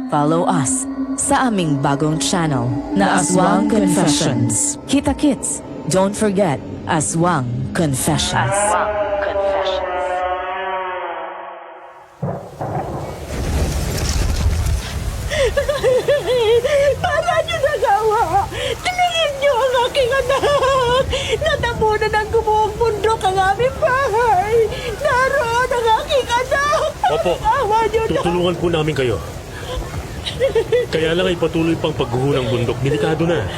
Follow us sa aming bagong channel na Aswang Confessions. Kita-kits, don't forget Aswang Confessions. Para niyo nagawa! Tingin niyo ang aking anak! Natabunan ng gumuhong bundok ang aming bahay! Naroon ang aking anak! Opo, Awa niyo na! tutulungan po namin kayo. Kaya lang ay patuloy pang pagguho ng bundok. Delikado na.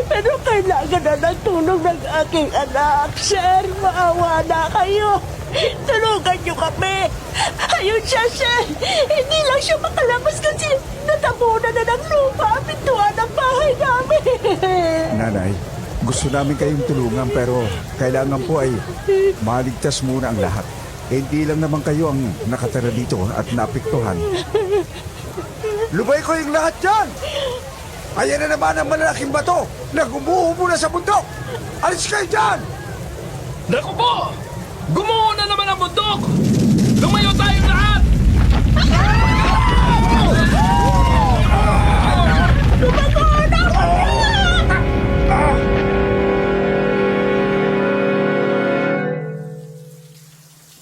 Pero kailangan na ng tulong ng aking anak. Sir, maawa na kayo. Tulungan niyo kami. Ayun siya, sir. Hindi lang siya makalabas kasi natabunan na ng lupa ang pintuan ng bahay namin. Nanay, gusto namin kayong tulungan pero kailangan po ay maligtas muna ang lahat. Hindi lang naman kayo ang nakatira dito at naapektuhan. Lubay ko yung lahat dyan! Ayan na naman ang malalaking bato na gumuho na sa bundok! Alis kayo dyan! Naku po! Gumuho na naman ang bundok! Lumayo tayong lahat!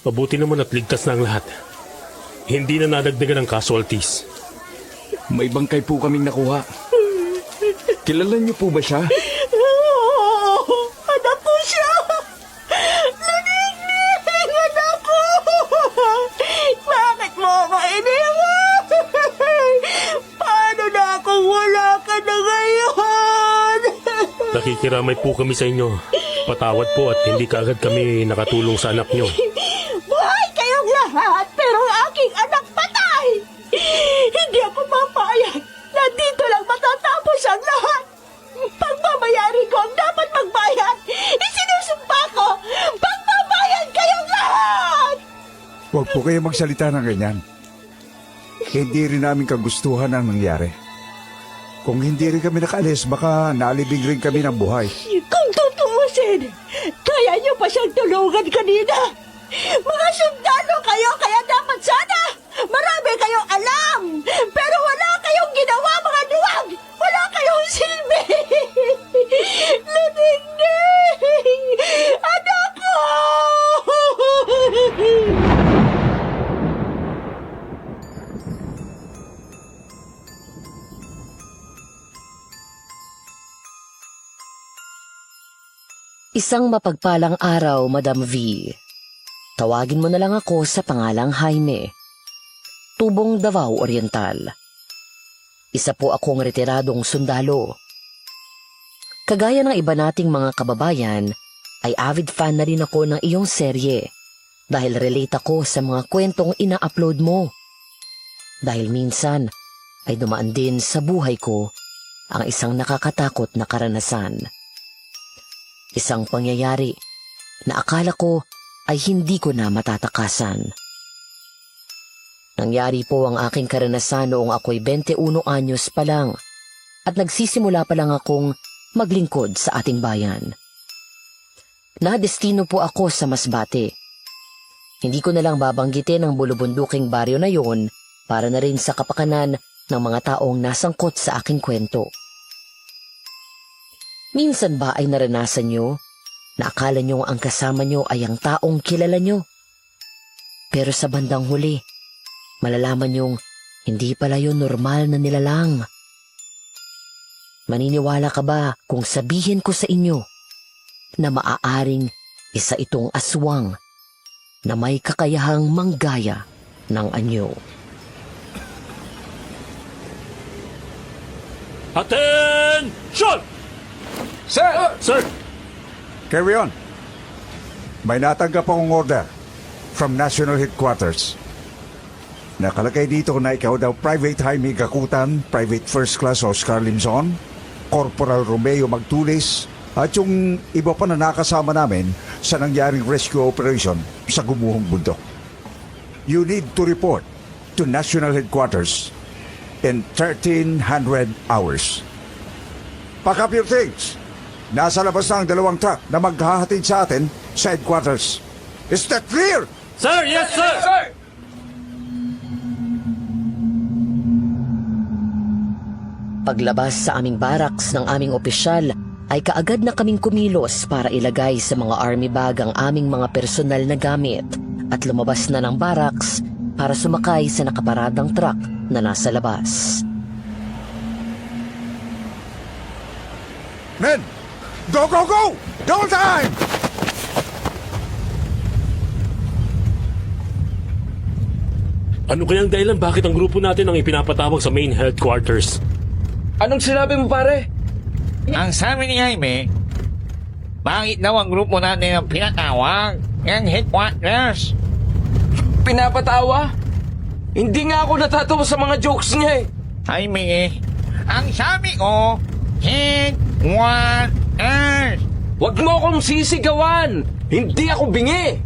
Mabuti naman at ligtas na ang lahat. Hindi na nadagdagan ng casualties. May bangkay po kaming nakuha. Kilala niyo po ba siya? Oo, anak ko siya. Naningning, anak ko. Bakit mo ako iniwan? Paano na kung wala ka na ngayon? Nakikiramay po kami sa inyo. Patawad po at hindi kaagad kami nakatulong sa anak nyo. Buhay kayong lahat, pero ang aking anak patay. Hindi ako papayag na dito lang matatapos ang lahat. Pagbabayari ko ang dapat magbayad. Isinusumpa ko, pagbabayad kayong lahat. Huwag po kayo magsalita ng ganyan. Hindi rin namin kagustuhan ang nangyari. Kung hindi rin kami nakaalis, baka nalibing rin kami ng buhay. Kung tutuusin, kaya niyo pa siyang tulungan kanina. Mga sundalo kayo, kaya dapat sana marami kayong alam. Pero wala kayong ginawa, mga duwag. Wala kayong silbi. Naningning, anak ko! Isang mapagpalang araw, Madam V. Tawagin mo na lang ako sa pangalang Jaime. Tubong Davao Oriental. Isa po akong retiradong sundalo. Kagaya ng iba nating mga kababayan, ay avid fan na rin ako ng iyong serye dahil relate ako sa mga kwentong ina-upload mo. Dahil minsan ay dumaan din sa buhay ko ang isang nakakatakot na karanasan. Isang pangyayari na akala ko ay hindi ko na matatakasan. Nangyari po ang aking karanasan noong ako'y 21 anyos pa lang at nagsisimula pa lang akong maglingkod sa ating bayan. Nadestino po ako sa Masbate. Hindi ko na lang babanggitin ang bulubunduking baryo na yon para na rin sa kapakanan ng mga taong nasangkot sa aking kwento. Minsan ba ay naranasan nyo na akala nyo ang kasama nyo ay ang taong kilala nyo? Pero sa bandang huli, malalaman nyong hindi pala yun normal na nilalang. Maniniwala ka ba kung sabihin ko sa inyo na maaaring isa itong aswang na may kakayahang manggaya ng anyo? Attention! Sir! Sir! Carry on. May natanggap akong order from National Headquarters. Nakalagay dito na ikaw daw Private Jaime Gakutan, Private First Class Oscar Limzon, Corporal Romeo Magtulis, at yung iba pa na nakasama namin sa nangyaring rescue operation sa gumuhong bundok. You need to report to National Headquarters in 1,300 hours. Pack up your things. Nasa labas na ang 2 truck na maghahatid sa atin sa headquarters. Is that clear? Sir! Yes, sir! Sir! Paglabas sa aming barracks ng aming opisyal, ay kaagad na kaming kumilos para ilagay sa mga army bag ang aming mga personal na gamit at lumabas na ng barracks para sumakay sa nakaparadang truck na nasa labas. Men! Go, go, go! Double time! Ano kayang dahilan bakit ang grupo natin ang ipinapatawag sa main headquarters? Anong sinabi mo, pare? Ang sabi ni Jaime, bakit daw ang grupo natin ang pinatawag ng headquarters? Pinapatawa? Hindi nga ako natatawa sa mga jokes niya eh. Jaime, ang sabi ko, headquarters. Huwag mo akong sisigawan! Hindi ako bingi!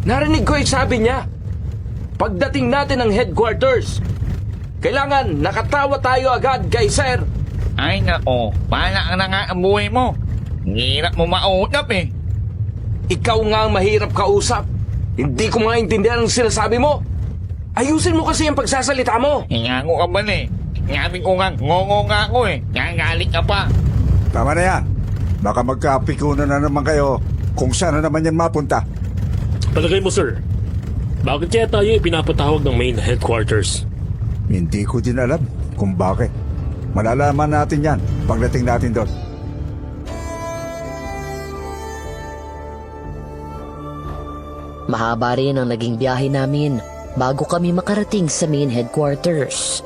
Narinig ko yung sabi niya. Pagdating natin ng headquarters, kailangan nakatawa tayo agad kay sir. Ay nako, pala ka na nga ang buhay mo. Hirap mo mautap eh. Ikaw nga ang mahirap kausap. Hindi ko maintindihan ang sinasabi mo. Ayusin mo kasi ang pagsasalita mo. Hingango ka ba eh? Sabi ko nga, ngongo nga ako eh. Gagalit ka pa. Tama na yan. Baka magkapikunan na naman kayo kung saan na naman yan mapunta. Palagay mo, sir, bakit kaya tayo ipinapatawag ng main headquarters? Hindi ko din alam kung bakit. Malalaman natin yan pagdating natin doon. Mahaba rin ang naging biyahe namin bago kami makarating sa main headquarters.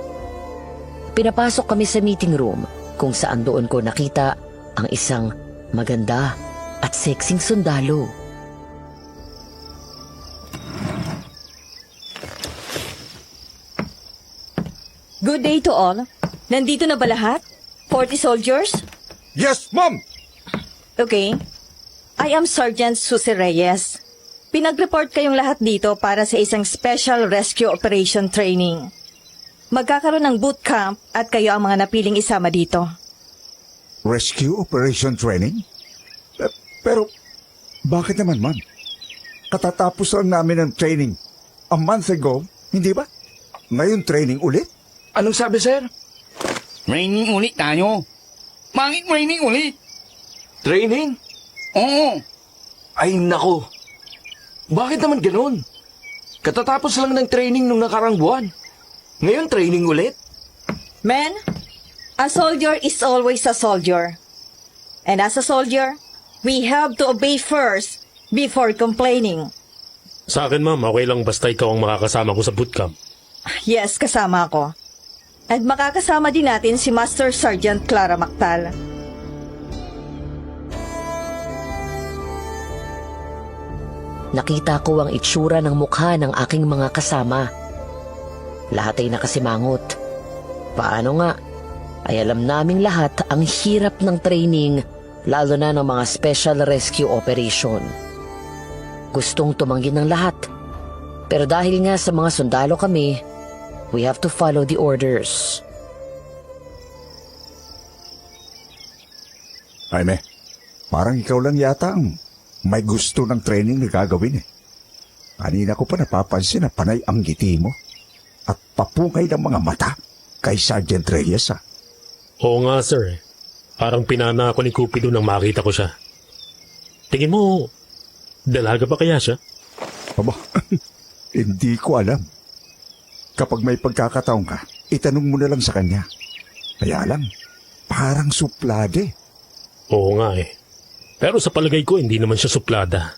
Pinapasok kami sa meeting room kung saan doon ko nakita ang isang maganda at sexing sundalo. Good day to all. Nandito na ba lahat? 40 soldiers? Yes, Mom! Okay. I am Sergeant Susie Reyes. Pinag-report kayong lahat dito para sa isang Special Rescue Operation Training. Magkakaroon ng boot camp at kayo ang mga napiling isama dito. Rescue Operation Training? Pero, bakit naman, Ma'am? Katatapos lang namin ng training a month ago, hindi ba? Ngayon training ulit? Anong sabi, sir? Training ulit tayo. Bakit training ulit? Training? Oo. Ay, nako. Bakit naman ganun? Katatapos lang ng training nung nakarang buwan. Ngayon, training ulit? Men, a soldier is always a soldier. And as a soldier, we have to obey first before complaining. Sa akin, ma'am, okay lang basta ikaw ang makakasama ko sa bootcamp. Yes, kasama ako. At makakasama din natin si Master Sergeant Clara Mactal. Nakita ko ang itsura ng mukha ng aking mga kasama. Lahat ay nakasimangot. Paano nga? Ay alam naming lahat ang hirap ng training, lalo na ng mga special rescue operation. Gustong tumanggi ng lahat. Pero dahil nga sa mga sundalo kami, we have to follow the orders. Jaime, parang ikaw lang yata ang may gusto ng training na gagawin eh. Kanina ko pa napapansin na panay ang ngiti mo at papungay ng mga mata kay Sergeant Reyes ah. Oo nga, sir. Parang pinana ako ni Cupido nang makita ko siya. Tingin mo, dalaga ba kaya siya? Aba, hindi ko alam. Kapag may pagkakataon ka, itanong mo na lang sa kanya. Kaya lang, parang suplade. Oo nga eh. Pero sa palagay ko, hindi naman siya suplada.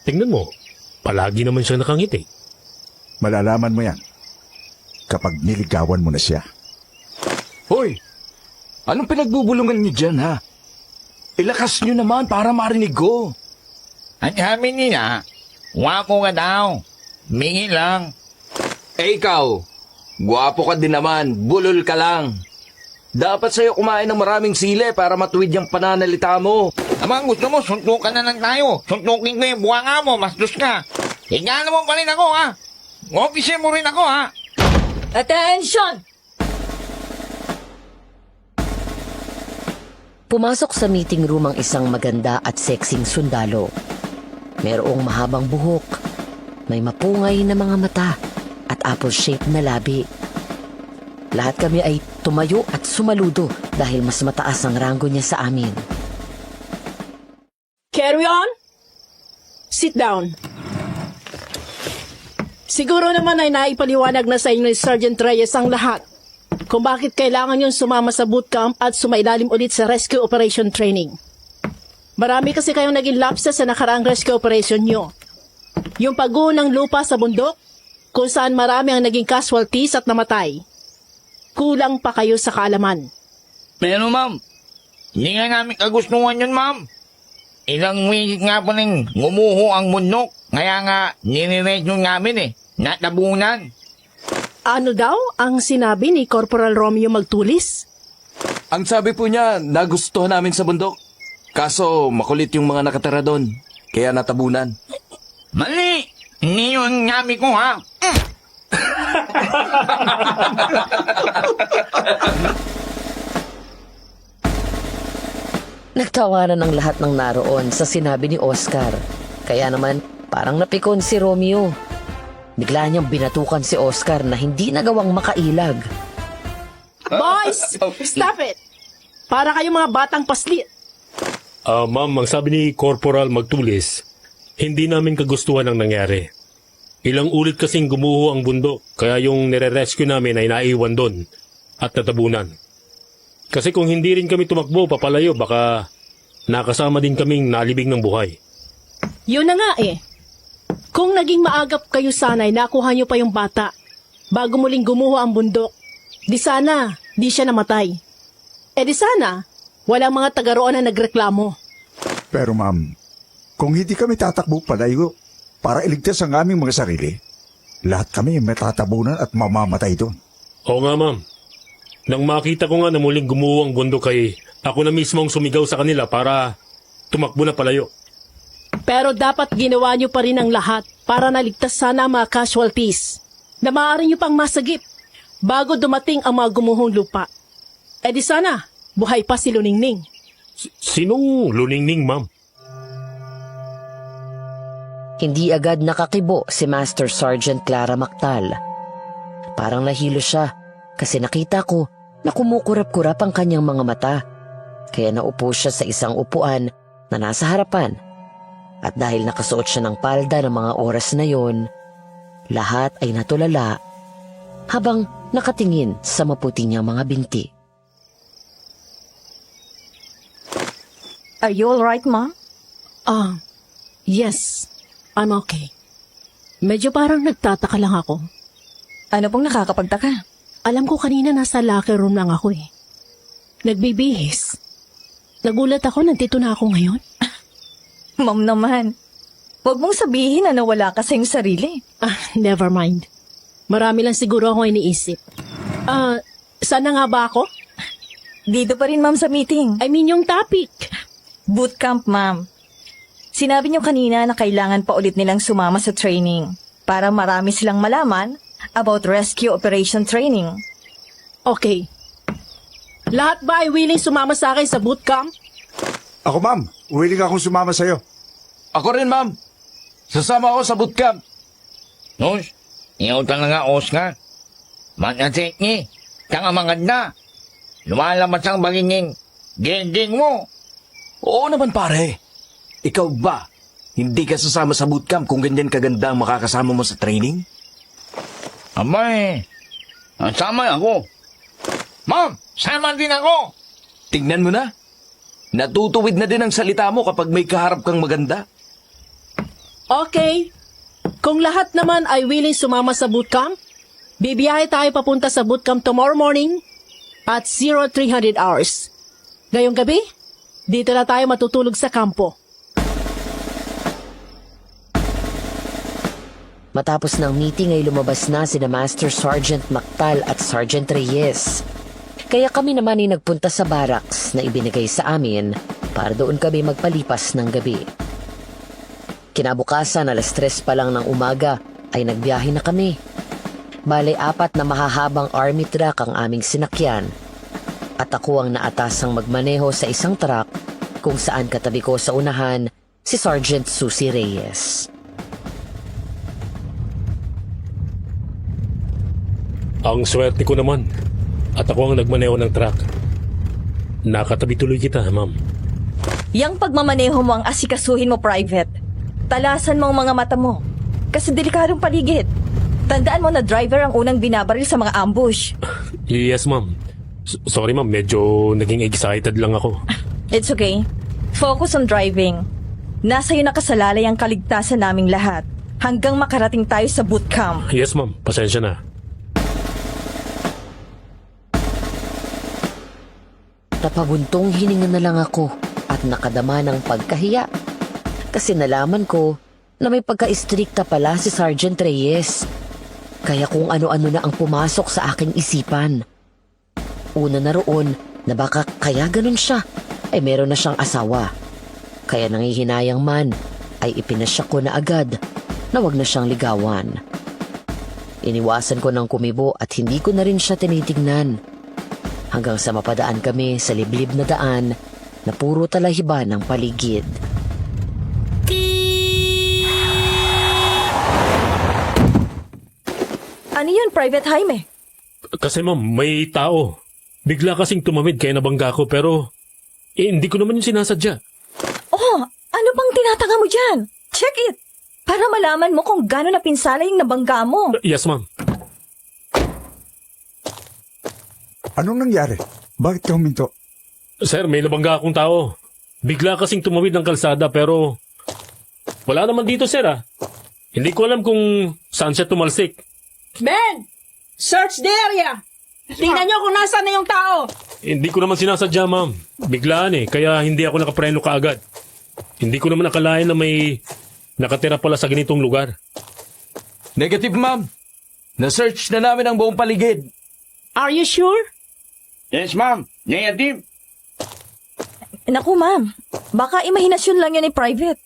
Tingnan mo, palagi naman siya nakangiti. Malalaman mo yan kapag niligawan mo na siya. Hoy! Anong pinagbubulungan niyo dyan, ha? Ilakas niyo naman para marinig ko. Ang sabi nila, wapo ka daw. Mingi lang. Eh ikaw, guwapo ka din naman, bulol ka lang. Dapat sa'yo kumain ng maraming sile para matuwid yung pananalita mo. Abang gusto mo, suntukan na lang tayo. Suntukin ko yung buwanga mo, masdos ka. Higala mo pa rin ako, ha? Officer mo rin ako, ha? Attention! Pumasok sa meeting room ang isang maganda at sexing sundalo. Merong mahabang buhok, may mapungay na mga mata at apple-shaped na labi. Lahat kami ay tumayo at sumaludo dahil mas mataas ang ranggo niya sa amin. Carry on. Sit down. Siguro naman ay naipaliwanag na sa inyo ni Sergeant Reyes ang lahat kung bakit kailangan yung sumama sa bootcamp at sumailalim ulit sa rescue operation training. Marami kasi kayong naging lapses sa nakaraang rescue operation nyo. Yung pagguho ng lupa sa bundok, kung saan marami ang naging casualties at namatay. Kulang pa kayo sa kaalaman. Pero ma'am, hindi nga namin kagustuhan yun, ma'am. Ilang week nga pa rin gumuho ang bundok. Kaya nga, nire-rescue namin natabunan. Ano daw ang sinabi ni Corporal Romeo Magtulis? Ang sabi po niya, nagustuhan namin sa bundok. Kaso makulit yung mga nakatira doon, kaya natabunan. Mali! Hindi yun namin ko, ha? Nagtawanan ang lahat ng naroon sa sinabi ni Oscar. Kaya naman, parang napikon si Romeo. Bigla niyang binatukan si Oscar na hindi nagawang makailag. Boys, stop it! Para kayong mga batang paslit. Ma'am, ang sabi ni Corporal Magtulis, hindi namin kagustuhan ang nangyari. Ilang ulit kasing gumuho ang bundok, kaya yung nire-rescue namin ay naiwan doon at natabunan. Kasi kung hindi rin kami tumakbo papalayo, baka nakasama din kaming nalibing ng buhay. Yun na nga eh. Kung naging maagap kayo sana'y nakuha niyo pa yung bata bago muling gumuho ang bundok, di sana di siya namatay. Di sana walang mga taga-roon na nagreklamo. Pero ma'am, kung hindi kami tatakbo palayo para iligtas ang aming mga sarili, lahat kami matatabunan at mamamatay doon. Oo nga, ma'am. Nang makita ko nga na muling gumuho ang bundok ay ako na mismo ang sumigaw sa kanila para tumakbo na palayo. Pero dapat ginawa niyo pa rin ang lahat para naligtas sana ang mga casualties na maaari niyo pang masagip bago dumating ang mga gumuhong lupa. Di sana, buhay pa si Luningning. Sinong Luningning, ma'am? Hindi agad nakakibo si Master Sergeant Clara Mactal. Parang nahilo siya kasi nakita ko na kumukurap-kurap ang kanyang mga mata. Kaya naupo siya sa isang upuan na nasa harapan. At dahil nakasuot siya ng palda ng mga oras na yon, lahat ay natulala habang nakatingin sa maputi niyang mga binti. Are you alright, Ma? Yes, I'm okay. Medyo parang nagtataka lang ako. Ano pong nakakapagtaka? Alam ko kanina nasa locker room lang ako eh. Nagbibihis. Nagulat ako, nandito na ako ngayon. Ma'am naman, huwag mong sabihin na nawala ka sa iyong sarili. Never mind. Marami lang siguro ako iniisip. Saan na nga ba ako? Dito pa rin, ma'am, sa meeting. I mean yung topic. Bootcamp, ma'am. Sinabi niyo kanina na kailangan pa ulit nilang sumama sa training para marami silang malaman about rescue operation training. Okay. Lahat ba ay willing sumama sa akin sa bootcamp? Ako ma'am, willing akong sumama sa'yo. Ako rin, ma'am. Sasama ako sa bootcamp. Nos, iyaw talaga, Oscar. Manasik ni, kang maganda. Lumalamas ang bagingin. Gending mo. Oo naman, pare. Ikaw ba, hindi ka sasama sa bootcamp kung ganyan kaganda ang makakasama mo sa training? Abay, sama ako. Ma'am, sama din ako. Tingnan mo na. Natutuwid na din ang salita mo kapag may kaharap kang maganda. Okay. Kung lahat naman ay willing sumama sa bootcamp, bibiyahe tayo papunta sa bootcamp tomorrow morning at 0300 hours. Ngayong gabi, dito na tayo matutulog sa kampo. Matapos ng meeting ay lumabas na sina Master Sergeant Mactal at Sergeant Reyes. Kaya kami naman ay nagpunta sa barracks na ibinigay sa amin para doon kami magpalipas ng gabi. Kinabukasan, 3:00 pa lang ng umaga ay nagbiyahe na kami. Bale, 4 na mahahabang army truck ang aming sinakyan. At ako ang naatasang magmaneho sa isang truck kung saan katabi ko sa unahan si Sergeant Susie Reyes. Ang swerte ko naman. At ako ang nagmaneho ng truck. Nakatabi tuloy kita, ma'am. Yang pagmamaneho mo ang asikasuhin mo, Private. Talasan mo ang mga mata mo. Kasi delikadong paligid. Tandaan mo na driver ang unang binabaril sa mga ambush. Yes, ma'am. Sorry, ma'am. Medyo naging excited lang ako. It's okay. Focus on driving. Nasa iyo nakasalalay ang kaligtasan naming lahat hanggang makarating tayo sa bootcamp. Yes, ma'am. Pasensya na. Napabuntong hininga na lang ako at nakadama ng pagkahiya. Kasi nalaman ko na may pagka-istrikta pala si Sergeant Reyes. Kaya kung ano-ano na ang pumasok sa aking isipan. Una na roon na baka kaya ganun siya ay meron na siyang asawa. Kaya nangihinayang man ay ipinasya ko na agad na wag na siyang ligawan. Iniwasan ko ng kumibo at hindi ko na rin siya tinitignan. Hanggang sa mapadaan kami sa liblib na daan na puro talahiba ng paligid. Ano yun, Private Jaime? Kasi ma'am, may tao. Bigla kasing tumawid kaya nabangga ko pero hindi ko naman yung sinasadya. Oh, ano bang tinatanga mo dyan? Check it! Para malaman mo kung gano'n napinsala yung nabangga mo. Yes, ma'am. Anong nangyari? Bakit ka huminto? Sir, may nabangga akong tao. Bigla kasing tumawid ng kalsada pero wala naman dito, sir, ah. Hindi ko alam kung saan siya tumalsik. Men! Search the area! Tingnan nyo kung nasaan na yung tao! Hindi ko naman sinasadya, ma'am. Biglaan eh, kaya hindi ako nakapreno kaagad. Hindi ko naman nakalain na may nakatira pala sa ganitong lugar. Negative, ma'am. Na-search na namin ang buong paligid. Are you sure? Yes, ma'am. Negative. Naku, ma'am. Baka imahinasyon lang yun ni Private.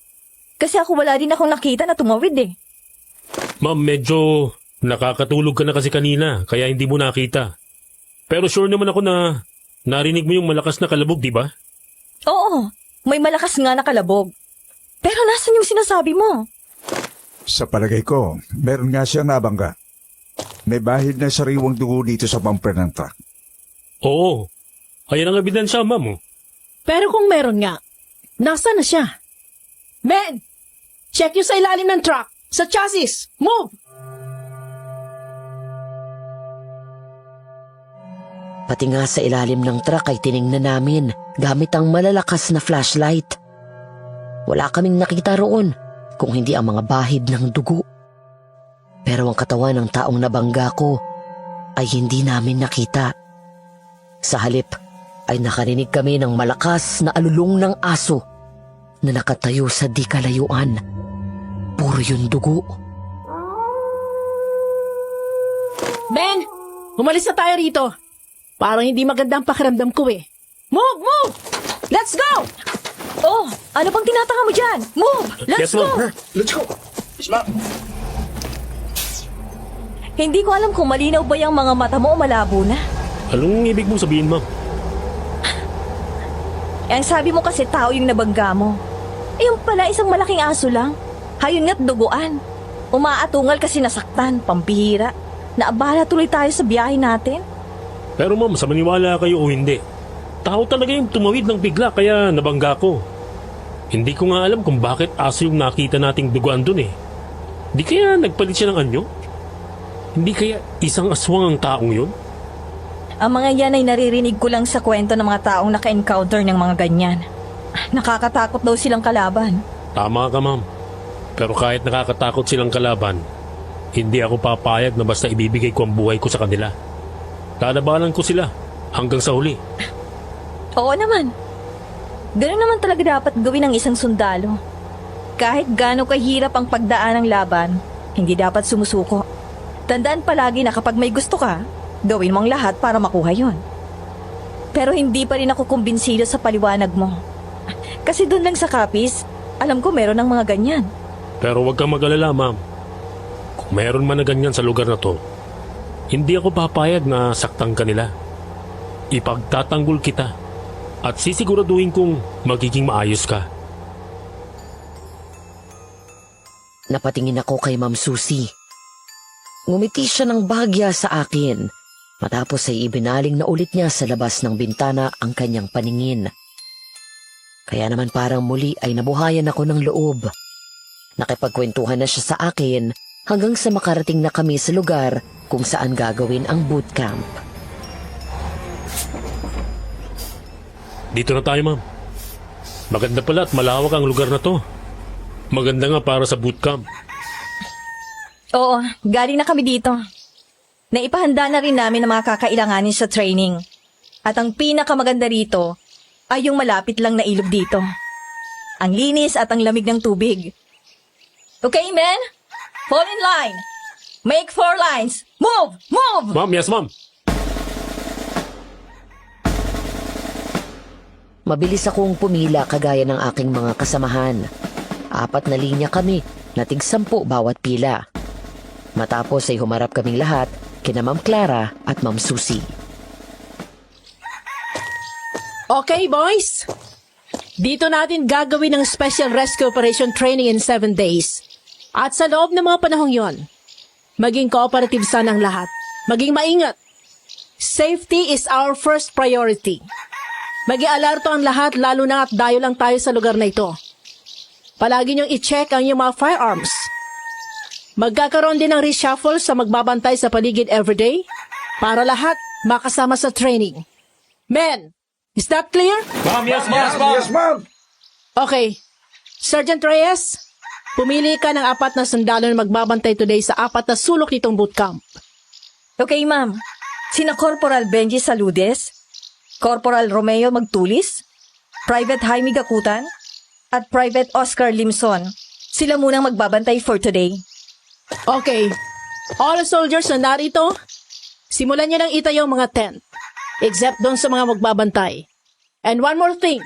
Kasi ako wala din akong nakita na tumawid eh. Ma'am, medyo nakakatulog ka na kasi kanina, kaya hindi mo nakita. Pero sure naman ako na narinig mo yung malakas na kalabog, di ba? Oo, may malakas nga na kalabog. Pero nasan yung sinasabi mo? Sa palagay ko, meron nga siyang nabangga. May bahid na sariwang dugo dito sa bumper ng truck. Oo. Ayan ang ebidensya, ma'am. Oh. Pero kung meron nga, nasaan na siya? Men! Check nyo sa ilalim ng truck! Sa chassis! Move! Pati nga sa ilalim ng truck ay tiningnan namin gamit ang malalakas na flashlight. Wala kaming nakita roon kung hindi ang mga bahid ng dugo. Pero ang katawan ng taong nabangga ko ay hindi namin nakita. Sa halip ay nakarinig kami ng malakas na alulong ng aso na nakatayo sa di kalayuan. Puro yung dugo. Men! Umalis na tayo rito! Parang hindi magandang pakiramdam ko eh. Move! Move! Let's go! Oh, ano bang tinatanga mo dyan? Move! Let's Yes, go! ma'am. Let's go. Yes, ma'am. Hindi ko alam kung malinaw ba yung mga mata mo o malabo na. Anong ibig mong sabihin, ma'am? Ang sabi mo kasi tao yung nabangga mo. Yung pala isang malaking aso lang. Hayun nga't duguan. Umaatungal kasi nasaktan, pampihira. Naabala tuloy tayo sa biyahe natin. Pero ma'am, sa maniwala kayo o hindi, tao talaga yung tumawid ng bigla kaya nabangga ko. Hindi ko nga alam kung bakit aso yung nakita nating duguan dun eh. Di kaya nagpalit siya ng anyo? Hindi kaya isang aswang ang taong yun? Ang mga yan ay naririnig ko lang sa kwento ng mga taong naka-encounter ng mga ganyan. Nakakatakot daw silang kalaban. Tama ka, ma'am. Pero kahit nakakatakot silang kalaban, hindi ako papayag na basta ibibigay ko ang buhay ko sa kanila. Lalabanan ko sila hanggang sa huli. Oo naman. Ganun naman talaga dapat gawin ng isang sundalo. Kahit gaano kahirap ang pagdaan ng laban, hindi dapat sumusuko. Tandaan palagi na kapag may gusto ka, gawin mo ang lahat para makuha yon. Pero hindi pa rin ako kumbinsido sa paliwanag mo. Kasi doon lang sa Capiz, alam ko meron ng mga ganyan. Pero huwag kang mag-alala, ma'am. Kung meron man na ganyan sa lugar na to, hindi ako papayag na saktan ka nila. Ipagtatanggol kita at sisiguraduhin kong magiging maayos ka. Napatingin ako kay Ma'am Susie. Ngumiti siya ng bahagya sa akin Matapos ay ibinaling na ulit niya sa labas ng bintana ang kanyang paningin. Kaya naman parang muli ay nabuhayan ako ng loob. Nakipagkwentuhan na siya sa akin hanggang sa makarating na kami sa lugar kung saan gagawin ang bootcamp. Dito na tayo, ma'am. Maganda pala at malawak ang lugar na to. Maganda nga para sa bootcamp. Oo, galing na kami dito. Naipahanda na rin namin ang mga kakailanganin sa training. At ang pinakamaganda rito ay yung malapit lang na ilog dito. Ang linis at ang lamig ng tubig. Okay, men? Fall in line. Make 4 lines. Move! Move! Ma'am, yes, ma'am. Mabilis akong pumila kagaya ng aking mga kasamahan. 4 na linya kami na tig-10 bawat pila. Matapos ay humarap kaming lahat kina Ma'am Clara at Ma'am Susie. Okay, boys. Dito natin gagawin ang Special Rescue Operation Training in 7 days. At sa loob ng mga panahong yon, maging cooperative sana ang lahat. Maging maingat. Safety is our first priority. Mag-ialarto ang lahat lalo na at dayo lang tayo sa lugar na ito. Palagi niyong i-check ang iyong mga firearms. Magkakaroon din ng reshuffle sa magbabantay sa paligid everyday para lahat makasama sa training. Men, is that clear? Ma'am, yes, ma'am. Yes, ma'am. Okay. Sergeant Reyes, pumili ka ng 4 na sundalo na magbabantay today sa 4 na sulok nitong bootcamp. Okay, ma'am. Sina Corporal Benji Saludes, Corporal Romeo Magtulis, Private Jaime Gakutan, at Private Oscar Limson. Sila munang magbabantay for today. Okay. All soldiers na narito, simulan niyo nang itayo ang mga tent, except doon sa mga magbabantay. And one more thing,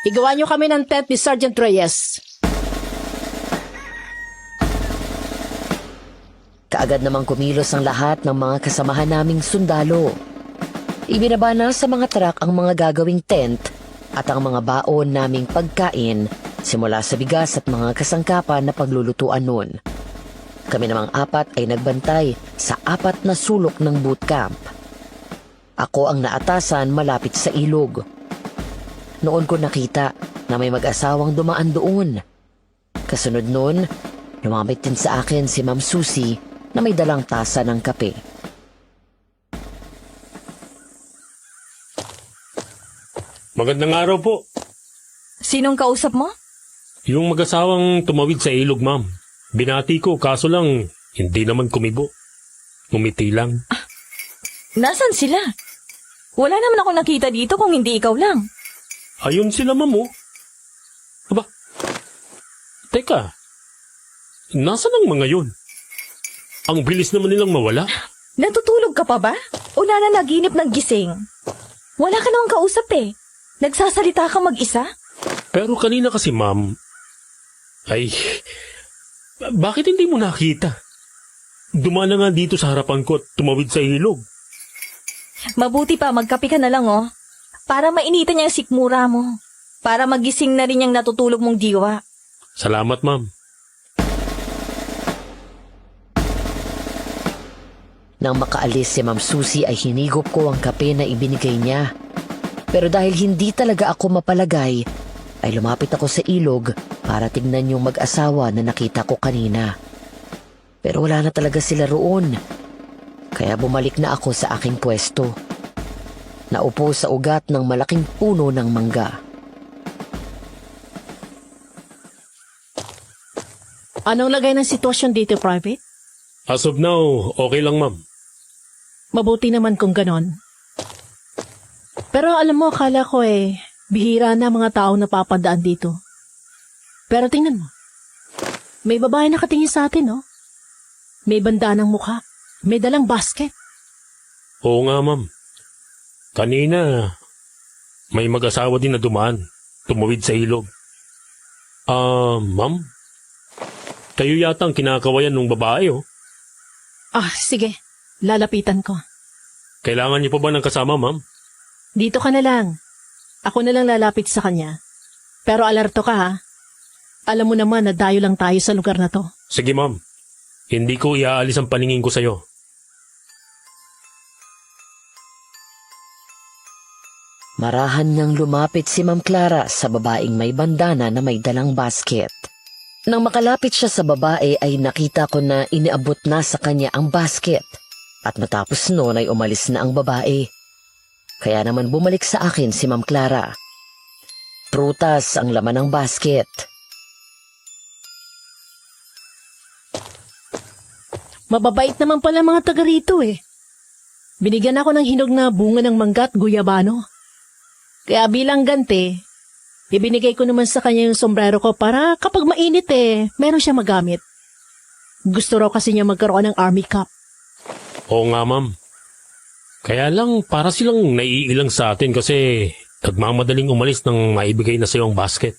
igawa niyo kami ng tent ni Sergeant Reyes. Kaagad namang kumilos ang lahat ng mga kasamahan naming sundalo. Ibinaba na sa mga truck ang mga gagawing tent at ang mga baon naming pagkain simula sa bigas at mga kasangkapan na paglulutuan nun. Kami namang 4 ay nagbantay sa 4 na sulok ng bootcamp. Ako ang naatasan malapit sa ilog. Noon ko nakita na may mag-asawang dumaan doon. Kasunod nun, lumapit din sa akin si Ma'am Susie na may dalang tasa ng kape. Magandang araw po. Sinong kausap mo? Yung mag-asawang tumawid sa ilog, ma'am. Binati ko, kaso lang, hindi naman kumibo. Ngumiti lang. Nasaan sila? Wala naman ako nakita dito kung hindi ikaw lang. Ayun sila, ma'am, oh. Aba, teka. Nasaan ang mga yun? Ang bilis naman nilang mawala. Natutulog ka pa ba? O nananaginip ng gising? Wala ka namang kausap eh. Nagsasalita ka mag-isa? Pero kanina kasi, ma'am, ay, bakit hindi mo nakita? Dumaan na nga dito sa harapan ko at tumawid sa ilog. Mabuti pa, magkape ka na lang oh. Para mainitan niya ang sikmura mo. Para magising na rin yung natutulog mong diwa. Salamat, ma'am. Nang makaalis si Ma'am Susie ay hinigop ko ang kape na ibinigay niya. Pero dahil hindi talaga ako mapalagay, ay lumapit ako sa ilog para tignan yung mag-asawa na nakita ko kanina. Pero wala na talaga sila roon. Kaya bumalik na ako sa aking pwesto. Naupo sa ugat ng malaking puno ng mangga. Anong lagay ng sitwasyon dito, Private? As of now, okay lang, ma'am. Mabuti naman kung ganon. Pero alam mo, akala ko bihira na mga tao napapadaan dito. Pero tingnan mo, may babae nakatingin sa atin, no? May banda ng mukha, may dalang basket. Oo nga, ma'am. Kanina, may mag-asawa din na dumaan. Tumawid sa ilog. Ma'am? Kayo yata ang kinakawayan ng babae, oh. Ah, sige, lalapitan ko. Kailangan niyo pa ba ng kasama, ma'am? Dito ka na lang. Ako na lang lalapit sa kanya. Pero alerto ka, ha? Alam mo naman na dayo lang tayo sa lugar na to. Sige, ma'am. Hindi ko iaalis ang paningin ko sa'yo. Marahan ngang lumapit si Ma'am Clara sa babaeng may bandana na may dalang basket. Nang makalapit siya sa babae ay nakita ko na iniabot na sa kanya ang basket at matapos noon ay umalis na ang babae. Kaya naman bumalik sa akin si Ma'am Clara. Prutas ang laman ng basket. Mababait naman pala mga taga rito eh. Binigyan ako ng hinog na bunga ng mangga at guyabano. Kaya bilang ganti, ibinigay ko naman sa kanya yung sombrero ko para kapag mainit meron siya magamit. Gusto raw kasi niya magkaroon ng army cap. Oo nga, ma'am. Kaya lang, para silang naiilang sa atin kasi nagmamadaling umalis nang maibigay na sa ang basket.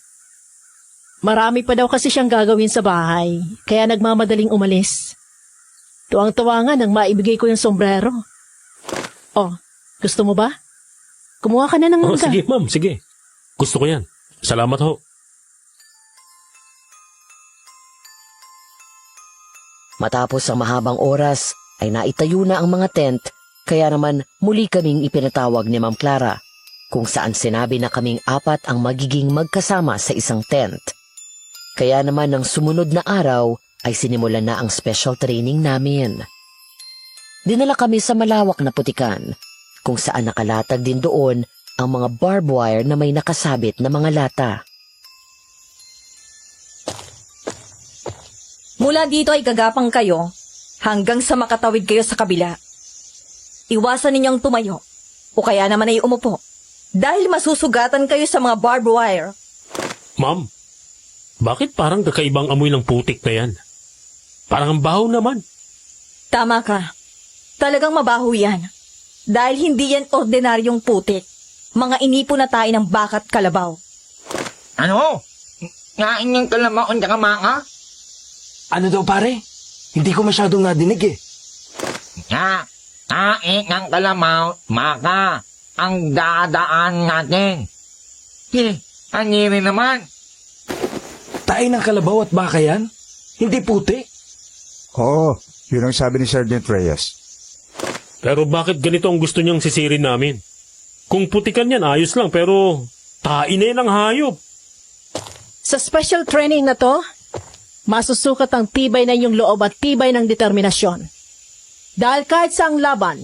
Marami pa daw kasi siyang gagawin sa bahay, kaya nagmamadaling umalis. Tuwang-tuwa nga nang maibigay ko yung sombrero. Oh, gusto mo ba? Kumuha ka na ng Oh, mangga. sige, ma'am, sige. Gusto ko yan. Salamat ho. Matapos ang mahabang oras ay naitayo na ang mga tent, kaya naman muli kaming ipinatawag ni Ma'am Clara kung saan sinabi na kaming 4 ang magiging magkasama sa isang tent. Kaya naman ng sumunod na araw ay sinimulan na ang special training namin. Dinala kami sa malawak na putikan kung saan nakalatag din doon ang mga barbed wire na may nakasabit na mga lata. Mula dito ay gagapang kayo hanggang sa makatawid kayo sa kabila. Iwasan ninyong tumayo o kaya naman ay umupo dahil masusugatan kayo sa mga barbed wire. Ma'am, bakit parang kakaibang amoy ng putik na yan? Parang ang baho naman. Tama ka. Talagang mabaho yan. Dahil hindi yan ordinaryong putik. Mga inipo na tayo ng bakat kalabaw. Ano? Ngain niyang kalamaon ka mga? Ano daw pare? Hindi ko masyadong nadinig eh. Nga, kain ng kalamaw, maka, ang dadaan natin. Aniri naman. Tae ng kalabaw at baka yan? Hindi puti? Oo, yun ang sabi ni Sergeant Reyes. Pero bakit ganito ang gusto niyang sisirin namin? Kung putikan yan, ayos lang, pero tain na yan ang hayop. Sa special training na to, masusukat ang tibay na inyong loob at tibay ng determinasyon. Dahil kahit sa ang laban,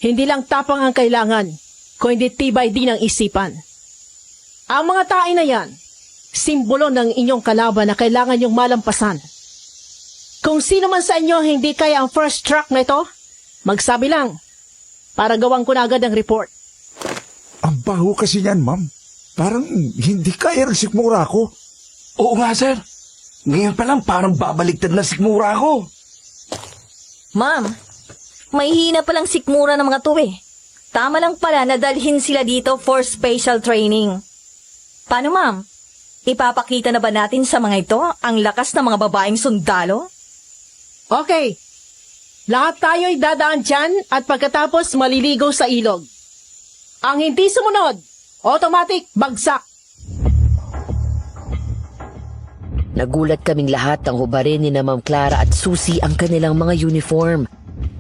hindi lang tapang ang kailangan, kundi tibay din ang isipan. Ang mga tae na yan, simbolo ng inyong kalaban na kailangan nyong malampasan. Kung sino man sa inyo hindi kaya ang first track na ito, magsabi lang, para gawang ko na agad ang report. Ang baho kasi niyan, ma'am. Parang hindi kaya ng sikmura ko. Oo nga sir. Ngayon pa lang parang babaliktad na sikmura ko. Ma'am, may hina palang sikmura ng mga tuwi. Tama lang pala na dalhin sila dito for special training. Paano ma'am? Ipapakita na ba natin sa mga ito ang lakas ng mga babaeng sundalo? Okay, lahat tayo'y dadaan dyan at pagkatapos maliligo sa ilog. Ang hindi sumunod, automatic bagsak. Nagulat kaming lahat ang hubarin ni na Ma'am Clara at Susie ang kanilang mga uniform,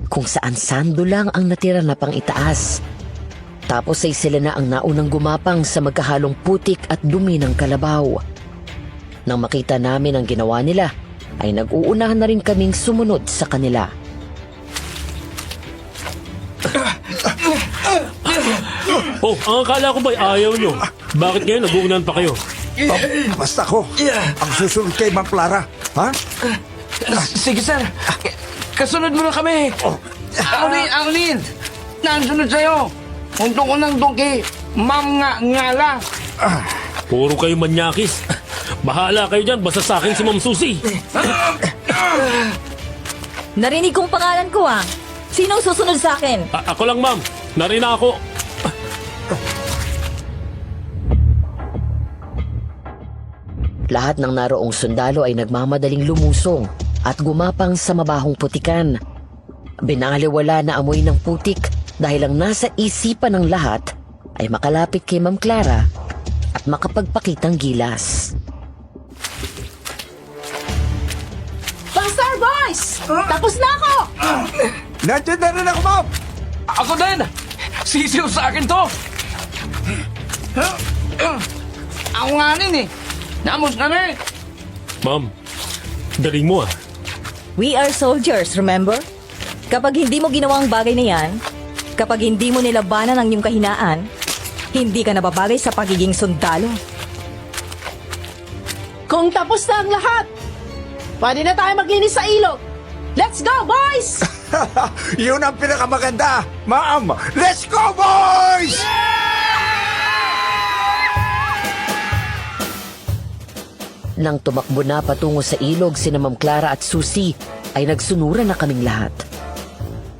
kung saan sando lang ang natira na pang itaas. Tapos ay sila na ang naunang gumapang sa magkahalong putik at dumi ng kalabaw. Nang makita namin ang ginawa nila, ay nag-uunahan na rin kaming sumunod sa kanila. Oh, ang akala ko ba'y ayaw nyo? Bakit ngayon nag-uunan pa kayo? Basta ko. Ang susunod kay Ma'am Clara. Ha? Sige sir. Kasunod mo na kami. Arlene! Nansunod sa'yo! Unto ko ng dungki, ma'am nga lang. Puro kayo manyakis. Bahala kayo dyan, basta sa akin si Ma'am Susie. Narinig kong pangalan ko ah. Sinong susunod sa akin? Ako lang, ma'am. Narina ako. Lahat ng naroong sundalo ay nagmamadaling lumusong at gumapang sa mabahong putikan. Binaliwala na amoy ng putik dahil ang nasa isipan ng lahat ay makalapit kay Ma'am Clara at makapagpakitang gilas. Bastard boys! Tapos na ako! Nandiyan na rin ako, ma'am! Ako din. Sisiw sa akin to. Ako nga rin eh. Namos kami. Ma'am, galing mo ah. We are soldiers, remember? Kapag hindi mo ginawa ang bagay na yan, kapag hindi mo nilabanan ang iyong kahinaan, hindi ka nababagay sa pagiging sundalo. Kung tapos na ang lahat, pwede na tayo maglinis sa ilog. Let's go, boys! Yun ang pinakamaganda! Ma'am, let's go, boys! Nang tumakbo na patungo sa ilog sina Ma'am Clara at Susie, ay nagsunuran na kaming lahat.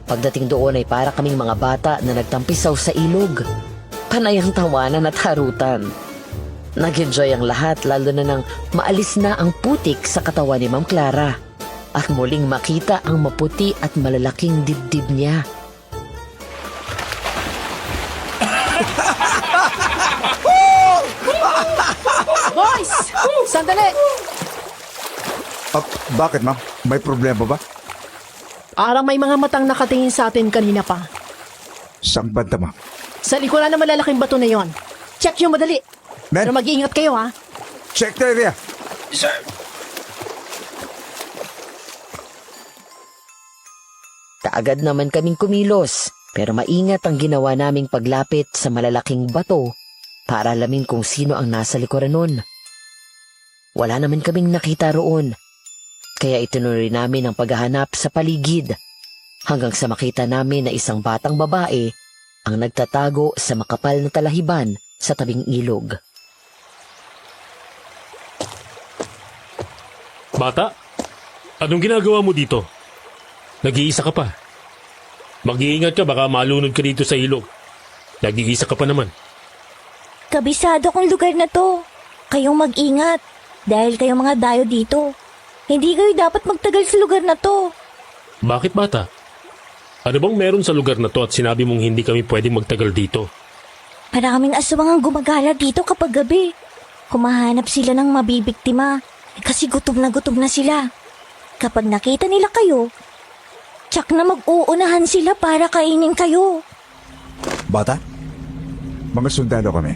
Pagdating doon ay para kaming mga bata na nagtampisaw sa ilog. Panay ang tawanan at harutan. Nag-enjoy ang lahat lalo na nang maalis na ang putik sa katawan ni Ma'am Clara at muling makita ang maputi at malalaking dibdib niya. Boys! Sandali! Bakit, ma'am? May problema ba? Parang may mga matang nakatingin sa atin kanina pa. Sang banda, ma'am? Sa likuran ng malalaking bato na yon. Check yung madali. Men, Pero mag-iingat kayo, ha? check the area. Sir. Kaagad naman kaming kumilos, pero maingat ang ginawa naming paglapit sa malalaking bato para alamin kung sino ang nasa likuran nun. Wala naman kaming nakita roon, kaya itinuloy namin ang paghahanap sa paligid hanggang sa makita namin na isang batang babae ang nagtatago sa makapal na talahiban sa tabing ilog. Bata, anong ginagawa mo dito? Nag-iisa ka pa. Mag-iingat ka, baka malunod ka dito sa ilog. Nag-iisa ka pa naman. Kabisado kong lugar na to. Kayong mag-ingat. Dahil kayong mga dayo dito. Hindi kayo dapat magtagal sa lugar na to. Bakit bata? Ano bang meron sa lugar na to at sinabi mong hindi kami pwedeng magtagal dito? Maraming aswang ang gumagala dito kapag gabi. Humahanap sila ng mabibiktima kasi gutom na sila. Kapag nakita nila kayo, tsak na mag-uunahan sila para kainin kayo. Bata, mga sundalo kami.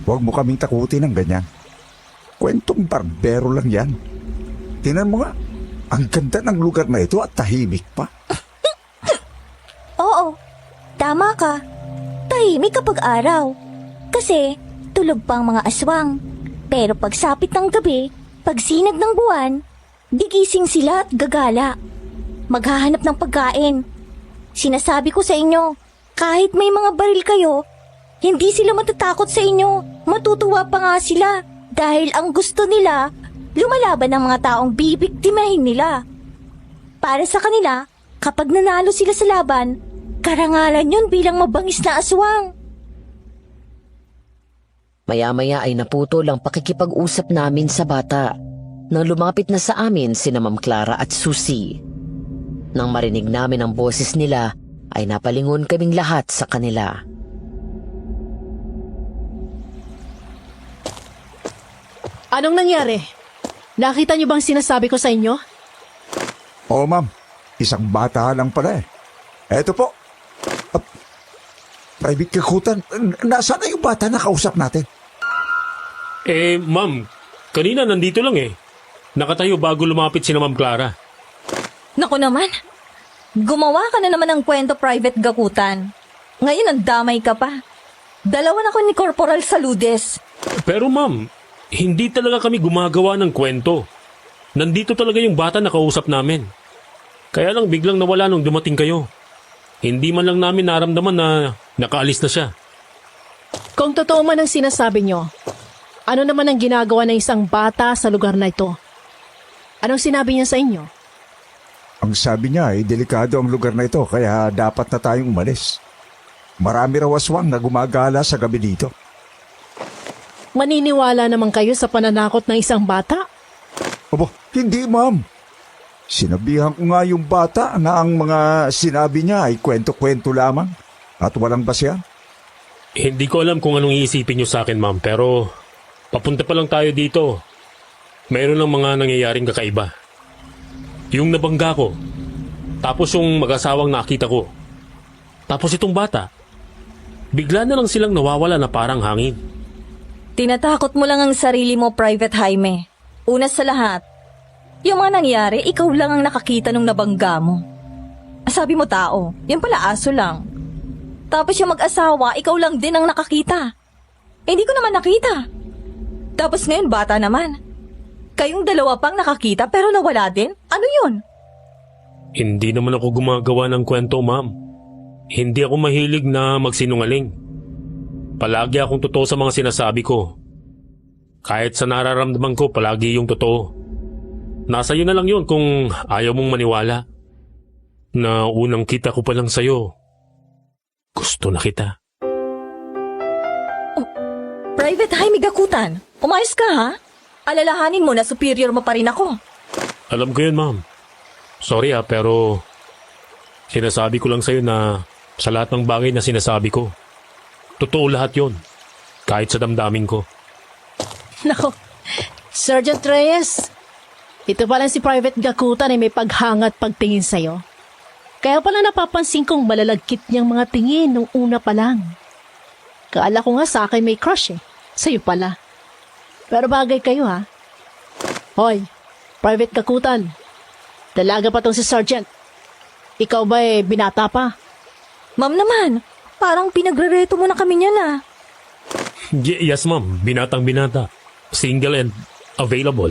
Huwag mo kaming takutin ng ganyan. Kwentong barbero lang yan. Tingnan mo nga, ang ganda ng lugar na ito at tahimik pa. Oo, tama ka. Tahimik kapag araw. Kasi tulog pa ang mga aswang. Pero pagsapit ng gabi, pagsinag ng buwan, gigising sila at gagala. Maghahanap ng pagkain. Sinasabi ko sa inyo, kahit may mga baril kayo, hindi sila matatakot sa inyo. Matutuwa pa nga sila dahil ang gusto nila, lumalaban ng mga taong bibiktimahin nila. Para sa kanila, kapag nanalo sila sa laban, karangalan yun bilang mabangis na aswang. Maya-maya ay naputol ang pakikipag-usap namin sa bata nang lumapit na sa amin sina Ma'am Clara at Susie. Nang marinig namin ang boses nila, ay napalingon kaming lahat sa kanila. Anong nangyari? Nakita niyo bang sinasabi ko sa inyo? Oo, ma'am. Isang bata lang pala eh. Eto po. Private Kakutan, nasaan na yung bata na kausap natin? Ma'am, kanina nandito lang eh. Nakatayo bago lumapit si Ma'am Clara. Naku naman, gumawa ka na naman ng kwento, Private Gakutan. Ngayon ang damay ka pa. Dalawa na ko ni Corporal Saludes. Pero ma'am, hindi talaga kami gumagawa ng kwento. Nandito talaga yung bata na kausap namin. Kaya lang biglang nawala nung dumating kayo. Hindi man lang namin naramdaman na nakaalis na siya. Kung totoo man ang sinasabi niyo, ano naman ang ginagawa ng isang bata sa lugar na ito? Anong sinabi niya sa inyo? Ang sabi niya ay delikado ang lugar na ito kaya dapat na tayong umalis. Marami raw aswang na gumagala sa gabi dito. Maniniwala naman kayo sa pananakot ng isang bata? Aba, hindi ma'am. Sinabihan ko nga yung bata na ang mga sinabi niya ay kwento-kwento lamang at walang basyan. Hindi ko alam kung anong iisipin niyo sa akin ma'am, pero papunta pa lang tayo dito. Mayroon lang mga nangyayaring kakaiba. Yung nabangga ko, tapos yung mag-asawang nakita ko, tapos itong bata. Bigla na lang silang nawawala na parang hangin. Tinatakot mo lang ang sarili mo, Private Jaime. Una sa lahat, yung mga nangyari, ikaw lang ang nakakita nung nabangga mo. Sabi mo tao, yan pala aso lang. Tapos yung mag-asawa, ikaw lang din ang nakakita. Hindi ko naman nakita. Tapos ngayon, bata naman. Kayong dalawa pang nakakita pero nawala din? Ano yun? Hindi naman ako gumagawa ng kwento, ma'am. Hindi ako mahilig na magsinungaling. Palagi akong totoo sa mga sinasabi ko. Kahit sa nararamdaman ko, palagi yung totoo. Nasa iyo na lang yun kung ayaw mong maniwala. Na unang kita ko pa lang sa'yo. Gusto na kita. Private Jaime Gakutan, umayos ka ha? Alalahanin mo na superior mo pa rin ako. Alam ko yun, ma'am. Sorry pero sinasabi ko lang sa'yo na sa lahat ng bagay na sinasabi ko, totoo lahat yon, kahit sa damdamin ko. Nako, Sergeant Reyes, ito palang si Private Gakutan ay may paghangat pagtingin sa'yo. Kaya pala napapansin kong malalagkit niyang mga tingin nung una pa lang. Kaala ko nga sa akin may crush sa'yo pala. Pero bagay kayo ha. Hoy, Private Gakutan, dalaga pa tong si Sergeant. Ikaw ba binata pa? Ma'am naman, parang pinagrereto mo na kami niyan ah. Yes, ma'am. Binatang binata. Single and available.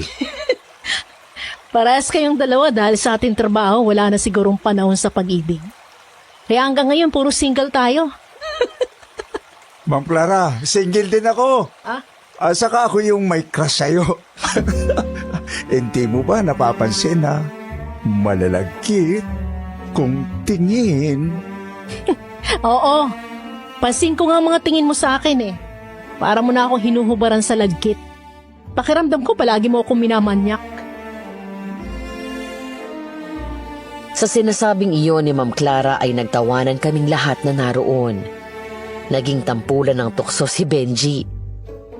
Parehas kayong dalawa dahil sa ating trabaho wala na sigurong panahon sa pag-ibig. Kaya hanggang ngayon puro single tayo. Ma'am Clara, single din ako. Ah? Saka ako yung may crush sa'yo. Hindi mo ba napapansin na malalagkit kung tingin? Oo, pansin ko nga mga tingin mo sa akin Para mo na akong hinuhubaran sa lagkit. Pakiramdam ko palagi mo akong minamanyak. Sa sinasabing iyon ni Ma'am Clara ay nagtawanan kaming lahat na naroon. Naging tampulan ng tukso si Benji.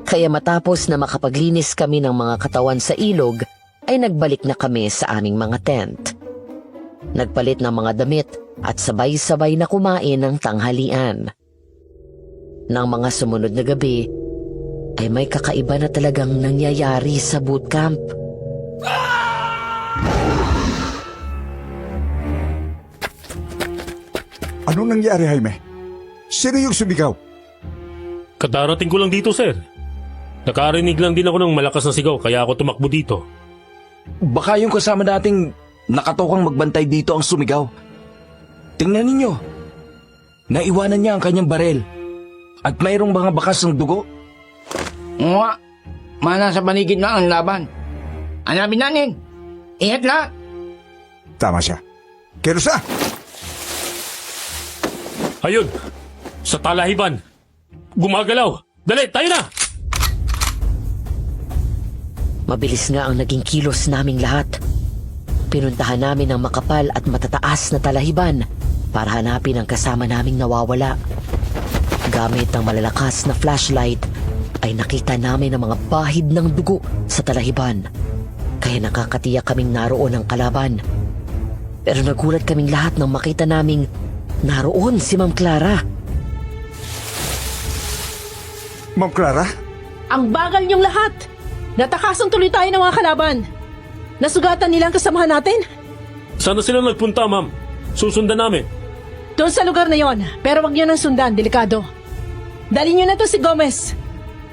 Kaya matapos na makapaglinis kami ng mga katawan sa ilog, ay nagbalik na kami sa aming mga tent. Nagpalit ng mga damit at sabay-sabay na kumain ng tanghalian. Nang mga sumunod na gabi, ay may kakaiba na talagang nangyayari sa bootcamp. Anong nangyari, Jaime? Sino yung sumigaw? Kadarating ko lang dito, sir. Nakarinig lang din ako ng malakas na sigaw kaya ako tumakbo dito. Baka yung kasama nating nakatokang magbantay dito ang sumigaw. Tingnan ninyo. Naiwanan niya ang kanyang barel. At mayroong mga bakas ng dugo. Nga, mana sa paligid na ang laban. Hanapin natin. Ingat lahat. Tama siya. Kirusa! Ayun! Sa talahiban! Gumagalaw! Dali, tayo na! Mabilis nga ang naging kilos naming lahat. Pinuntahan namin ang makapal at matataas na talahiban para hanapin ang kasama naming nawawala. Gamit ang malalakas na flashlight ay nakita namin ang mga bahid ng dugo sa talahiban. Kaya nakakatiyak kaming naroon ang kalaban. Pero nagulat kaming lahat nang makita naming naroon si Ma'am Clara. Ma'am Clara? Ang bagal niyong lahat! Natakasan tuloy tayo ng mga kalaban. Nasugatan nilang kasamahan natin? Sana sila nagpunta, ma'am. Susundan namin. Doon sa lugar na yon, pero wag niyo nang sundan, delikado. Dali niyo na to si Gomez.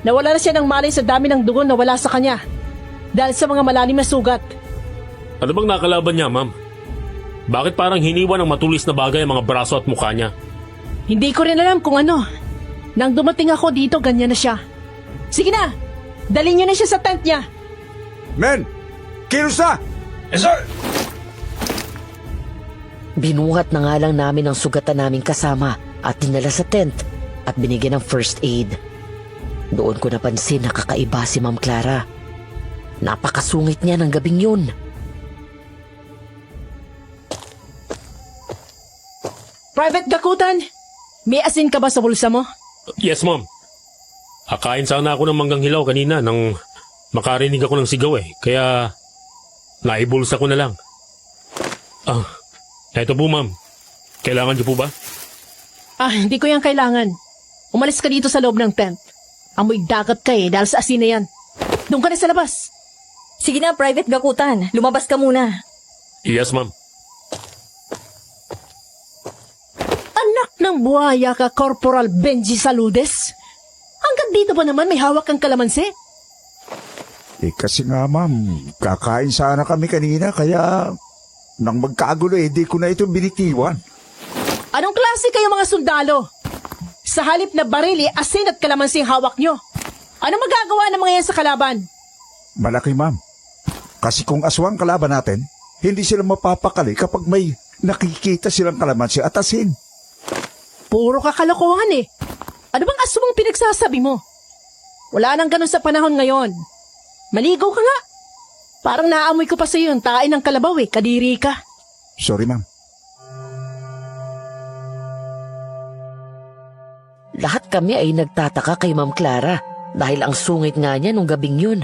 Nawala na siya ng malay sa dami ng dugo na wala sa kanya. Dahil sa mga malalim na sugat. Ano bang nakalaban niya, ma'am? Bakit parang hiniwa ng matulis na bagay ang mga braso at mukha niya? Hindi ko rin alam kung ano. Nang dumating ako dito, ganyan na siya. Sige na! Dali niyo na siya sa tent niya. Men! Kirusa! Yes, sir! Binuhat na nga lang namin ang sugatan naming kasama at dinala sa tent at binigyan ng first aid. Doon ko napansin na kakaiba si Ma'am Clara. Napakasungit niya ng gabing yun. Private Gakutan, may asin ka ba sa bulsa mo? Yes, ma'am. Akain sana ako ng manggang hilaw kanina nang makarinig ako ng sigaw Kaya naibulsa ko na lang. Eto po, ma'am. Kailangan niyo po ba? Hindi ko yan kailangan. Umalis ka dito sa loob ng tent. Amoy dagat ka eh, dahil sa asin na yan. Doon ka na sa labas. Sige na, Private Gakutan. Lumabas ka muna. Yes, ma'am. Anak ng buhaya ka, Corporal Benji Saludes. Hanggang dito ba naman may hawak kang kalamansi? Kasi nga ma'am, kakain sana kami kanina kaya nang magkagulo di ko na ito binitiwan. Anong klase kayo mga sundalo? Sa halip na barili, asin at kalamansi ang hawak nyo. Ano magagawa ng mga yan sa kalaban? Malaki ma'am. Kasi kung aswang kalaban natin, hindi sila mapapakali kapag may nakikita silang kalamansi at asin. Puro kakalokohan eh. Ano bang aswang pinagsasabi mo? Wala nang ganun sa panahon ngayon. Maligaw ka nga. Parang naamoy ko pa sa iyo yung tain ng kalabaw eh, kadiri ka. Sorry ma'am. Lahat kami ay nagtataka kay Ma'am Clara dahil ang sungit nga niya nung gabing yun.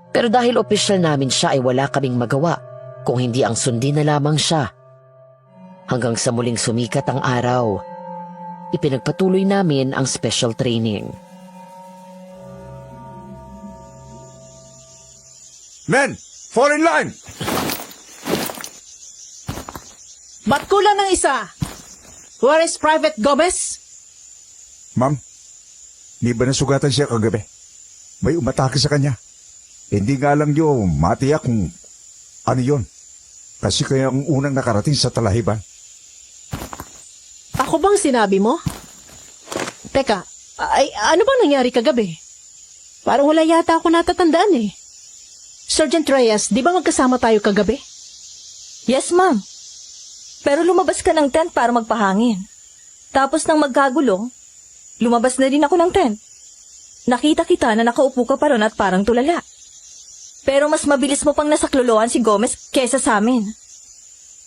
Pero dahil opisyal namin siya ay wala kaming magawa kung hindi ang sundin na lamang siya. Hanggang sa muling sumikat ang araw, ipinagpatuloy namin ang special training. Men, fall in line! Ba't kulang ng isa? Where is Private Gomez? Ma'am, di ba nasugatan siya kagabi? May umatake sa kanya. Hindi nga lang yun matiyak kung ano yun. Kasi kaya ang unang nakarating sa talahiban. Ako bang sinabi mo? Teka, ano bang nangyari kagabi? Parang wala yata ako natatandaan eh. Sergeant Reyes, di ba magkasama tayo kagabi? Yes, ma'am. Pero lumabas ka ng tent para magpahangin. Tapos nang magkagulo, lumabas na rin ako ng tent. Nakita kita na nakaupo ka pa ron at parang tulala. Pero mas mabilis mo pang nasakloloan si Gomez kesa sa amin.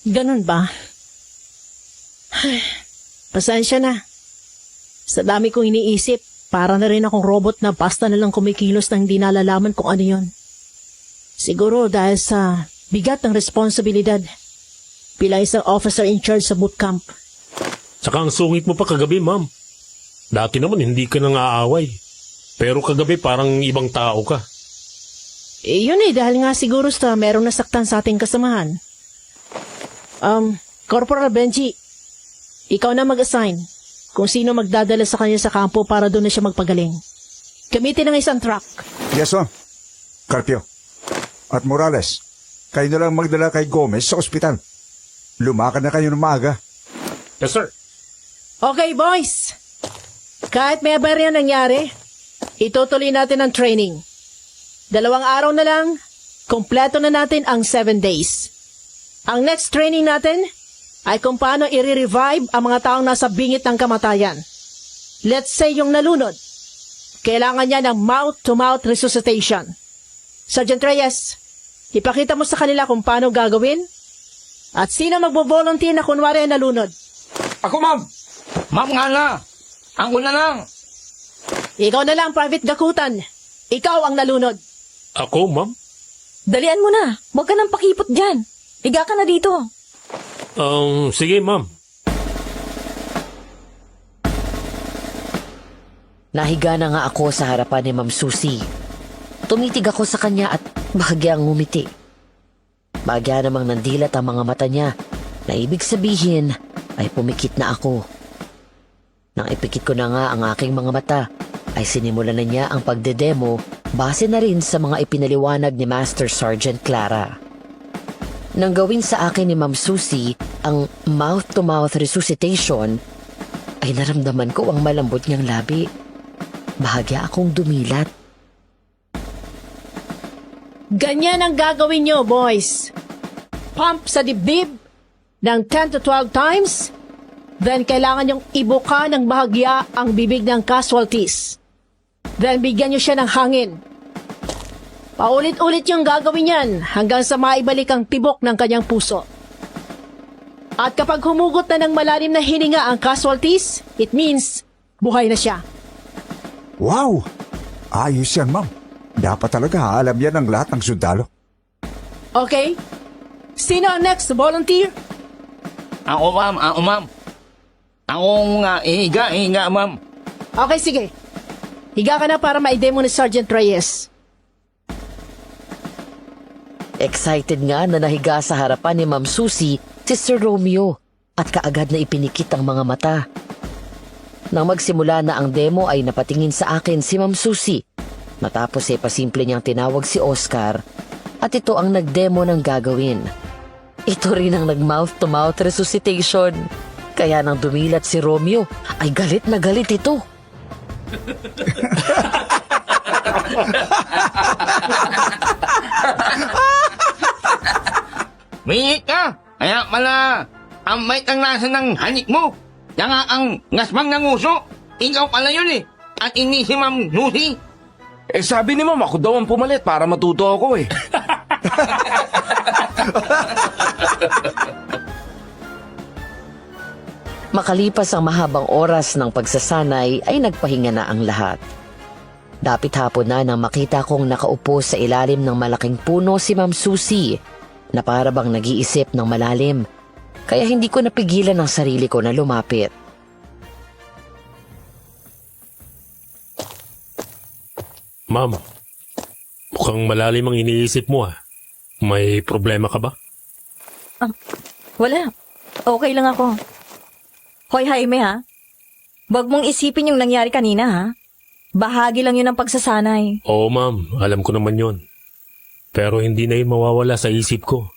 Ganun ba? Pasensya na. Sa dami kong iniisip, para na rin akong robot na basta na lang kumikilos na hindi nalalaman kung ano yon. Siguro dahil sa bigat ng responsibilidad bilang isang officer in charge sa bootcamp. Saka ang sungit mo pa kagabi, ma'am. Dati naman hindi ka nang aaway. Pero kagabi parang ibang tao ka. Yun dahil nga siguro sa merong nasaktan sa ating kasamahan. Corporal Benji, ikaw na mag-assign kung sino magdadala sa kanya sa kampo para doon na siya magpagaling. Gamitin ng isang truck. Yes, ma'am. Carpio. At Morales, kayo na lang magdala kay Gomez sa ospital. Lumakad na kayo ng maaga. Yes, sir. Okay, boys. Kahit may aberya nangyari, itutuloy natin ang training. 2 araw na lang, kompleto na natin ang 7 days. Ang next training natin ay kung paano i-revive ang mga taong nasa bingit ng kamatayan. Let's say yung nalunod. Kailangan niya ng mouth-to-mouth resuscitation. Sergeant Reyes, ipakita mo sa kanila kung paano gagawin at sino magbo-volunteer na kunwari ay nalunod. Ako, ma'am. Ma'am nga na. Ako na lang. Ikaw na lang, Private Gakutan. Ikaw ang nalunod. Ako, ma'am? Dalian mo na. Huwag ka nang pakipot dyan. Higa ka na dito. Sige, ma'am. Nahiga na nga ako sa harapan ni Ma'am Susie. Tumitig ako sa kanya at bahagyang ngumiti. Bahagya namang nandilat ang mga mata niya na ibig sabihin ay pumikit na ako. Nang ipikit ko na nga ang aking mga mata, ay sinimulan na niya ang pagdedemo base na rin sa mga ipinaliwanag ni Master Sergeant Clara. Nang gawin sa akin ni Ma'am Susie ang mouth-to-mouth resuscitation, ay naramdaman ko ang malambot niyang labi. Bahagya akong dumilat. Ganyan ang gagawin nyo, boys. Pump sa dibdib ng 10 to 12 times, then kailangan yung ibuka ng bahagya ang bibig ng casualties. Then bigyan nyo siya ng hangin. Paulit-ulit yung gagawin yan hanggang sa maibalik ang tibok ng kanyang puso. At kapag humugot na ng malalim na hininga ang casualties, it means buhay na siya. Wow! Ayos yan, ma'am. Dapat talaga alam yan ng lahat ng sundalo. Okay? Sino ang next volunteer? Ako, ma'am. Ako, ma'am. Ako nga, ihiga, ma'am. Okay, sige. Higa ka na para ma-demo ni Sergeant Reyes. Excited nga na nahiga sa harapan ni Ma'am Susie si Sir Romeo at kaagad na ipinikit ang mga mata. Nang magsimula na ang demo ay napatingin sa akin si Ma'am Susie. Matapos ay pasimple niyang tinawag si Oscar at ito ang nagdemo ng gagawin. Ito rin ang nag-mouth-to-mouth resuscitation. Kaya nang dumilat si Romeo ay galit na galit ito. Mingit ka! Kaya pala, ang bait ang lasa ng hanik mo. Saka ang ngasmang ng uso. Ikaw pala yun eh. At hindi si Ma'am Lucy. Eh sabi ni Ma'am, ako daw ang pumalit para matuto ako eh. Makalipas ang mahabang oras ng pagsasanay ay nagpahinga na ang lahat. Dapit hapon na nang makita kong nakaupo sa ilalim ng malaking puno si Ma'am Susie na para bang nag-iisip ng malalim. Kaya hindi ko napigilan ang sarili ko na lumapit. Ma'am, mukhang malalim ang iniisip mo ah. May problema ka ba? Wala. Okay lang ako. Hoy Jaime ha. Huwag mong isipin yung nangyari kanina ha. Bahagi lang yun ng pagsasanay. Oo ma'am, alam ko naman yon. Pero hindi na yun mawawala sa isip ko.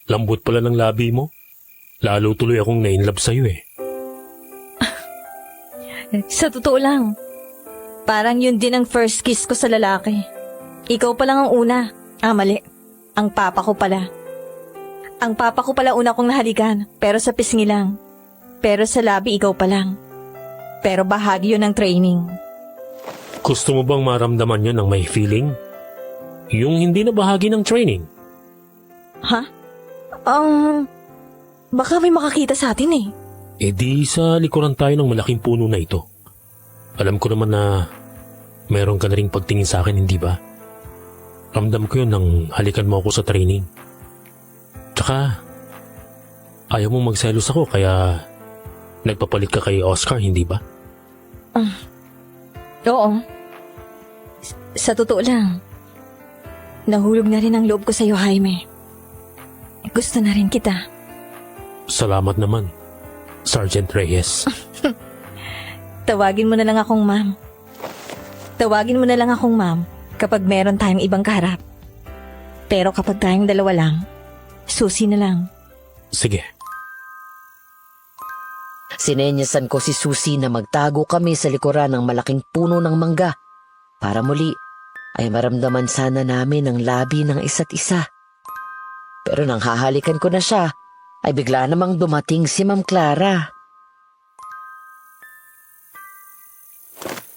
Lambot pala ng labi mo. Lalo tuloy akong na-inlove sa'yo eh. Sa totoo lang, parang yun din ang first kiss ko sa lalaki. Ikaw pa lang ang una. Mali. Ang papa ko pala. Ang papa ko pala una kong nahalikan, pero sa pisngi lang. Pero sa labi ikaw pa lang. Pero bahagi yun ng training. Gusto mo bang maramdaman yun ng may feeling? Yung hindi na bahagi ng training? Ha? Baka may makakita sa atin eh. E di sa likuran tayo ng malaking puno na ito. Alam ko naman na meron ka na ring pagtingin sa akin, hindi ba? Ramdam ko yun nang halikan mo ako sa training. Tsaka, ayaw mo magselos ako kaya nagpapalit ka kay Oscar, hindi ba? Oo. Sa totoo lang, nahulog na rin ang loob ko sa'yo, Jaime. Gusto na rin kita. Salamat naman, Sergeant Reyes. Tawagin mo na lang akong ma'am. Tawagin mo na lang akong ma'am kapag meron tayong ibang kaharap. Pero kapag tayong dalawa lang, Susi na lang. Sige. Sinenyasan ko si Susie na magtago kami sa likuran ng malaking puno ng mangga para muli ay maramdaman sana namin ang labi ng isa't isa. Pero nang hahalikan ko na siya, ay bigla namang dumating si Ma'am Clara.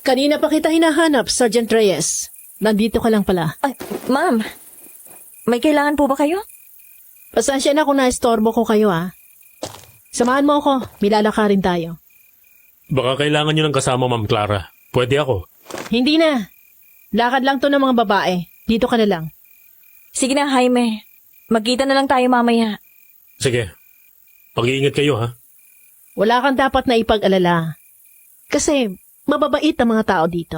Kanina pa kita hinahanap, Sergeant Reyes. Nandito ka lang pala. Ay, ma'am, may kailangan po ba kayo? Pasensya na kung naistorbo ko kayo Samahan mo ako, may lalakarin tayo. Baka kailangan nyo ng kasama, Ma'am Clara. Pwede ako. Hindi na. Lakad lang to ng mga babae. Dito ka na lang. Sige na, Jaime. Magkita na lang tayo mamaya. Sige. Pag-iingat kayo, ha? Wala kang dapat na ipag-alala. Kasi mababait ang mga tao dito.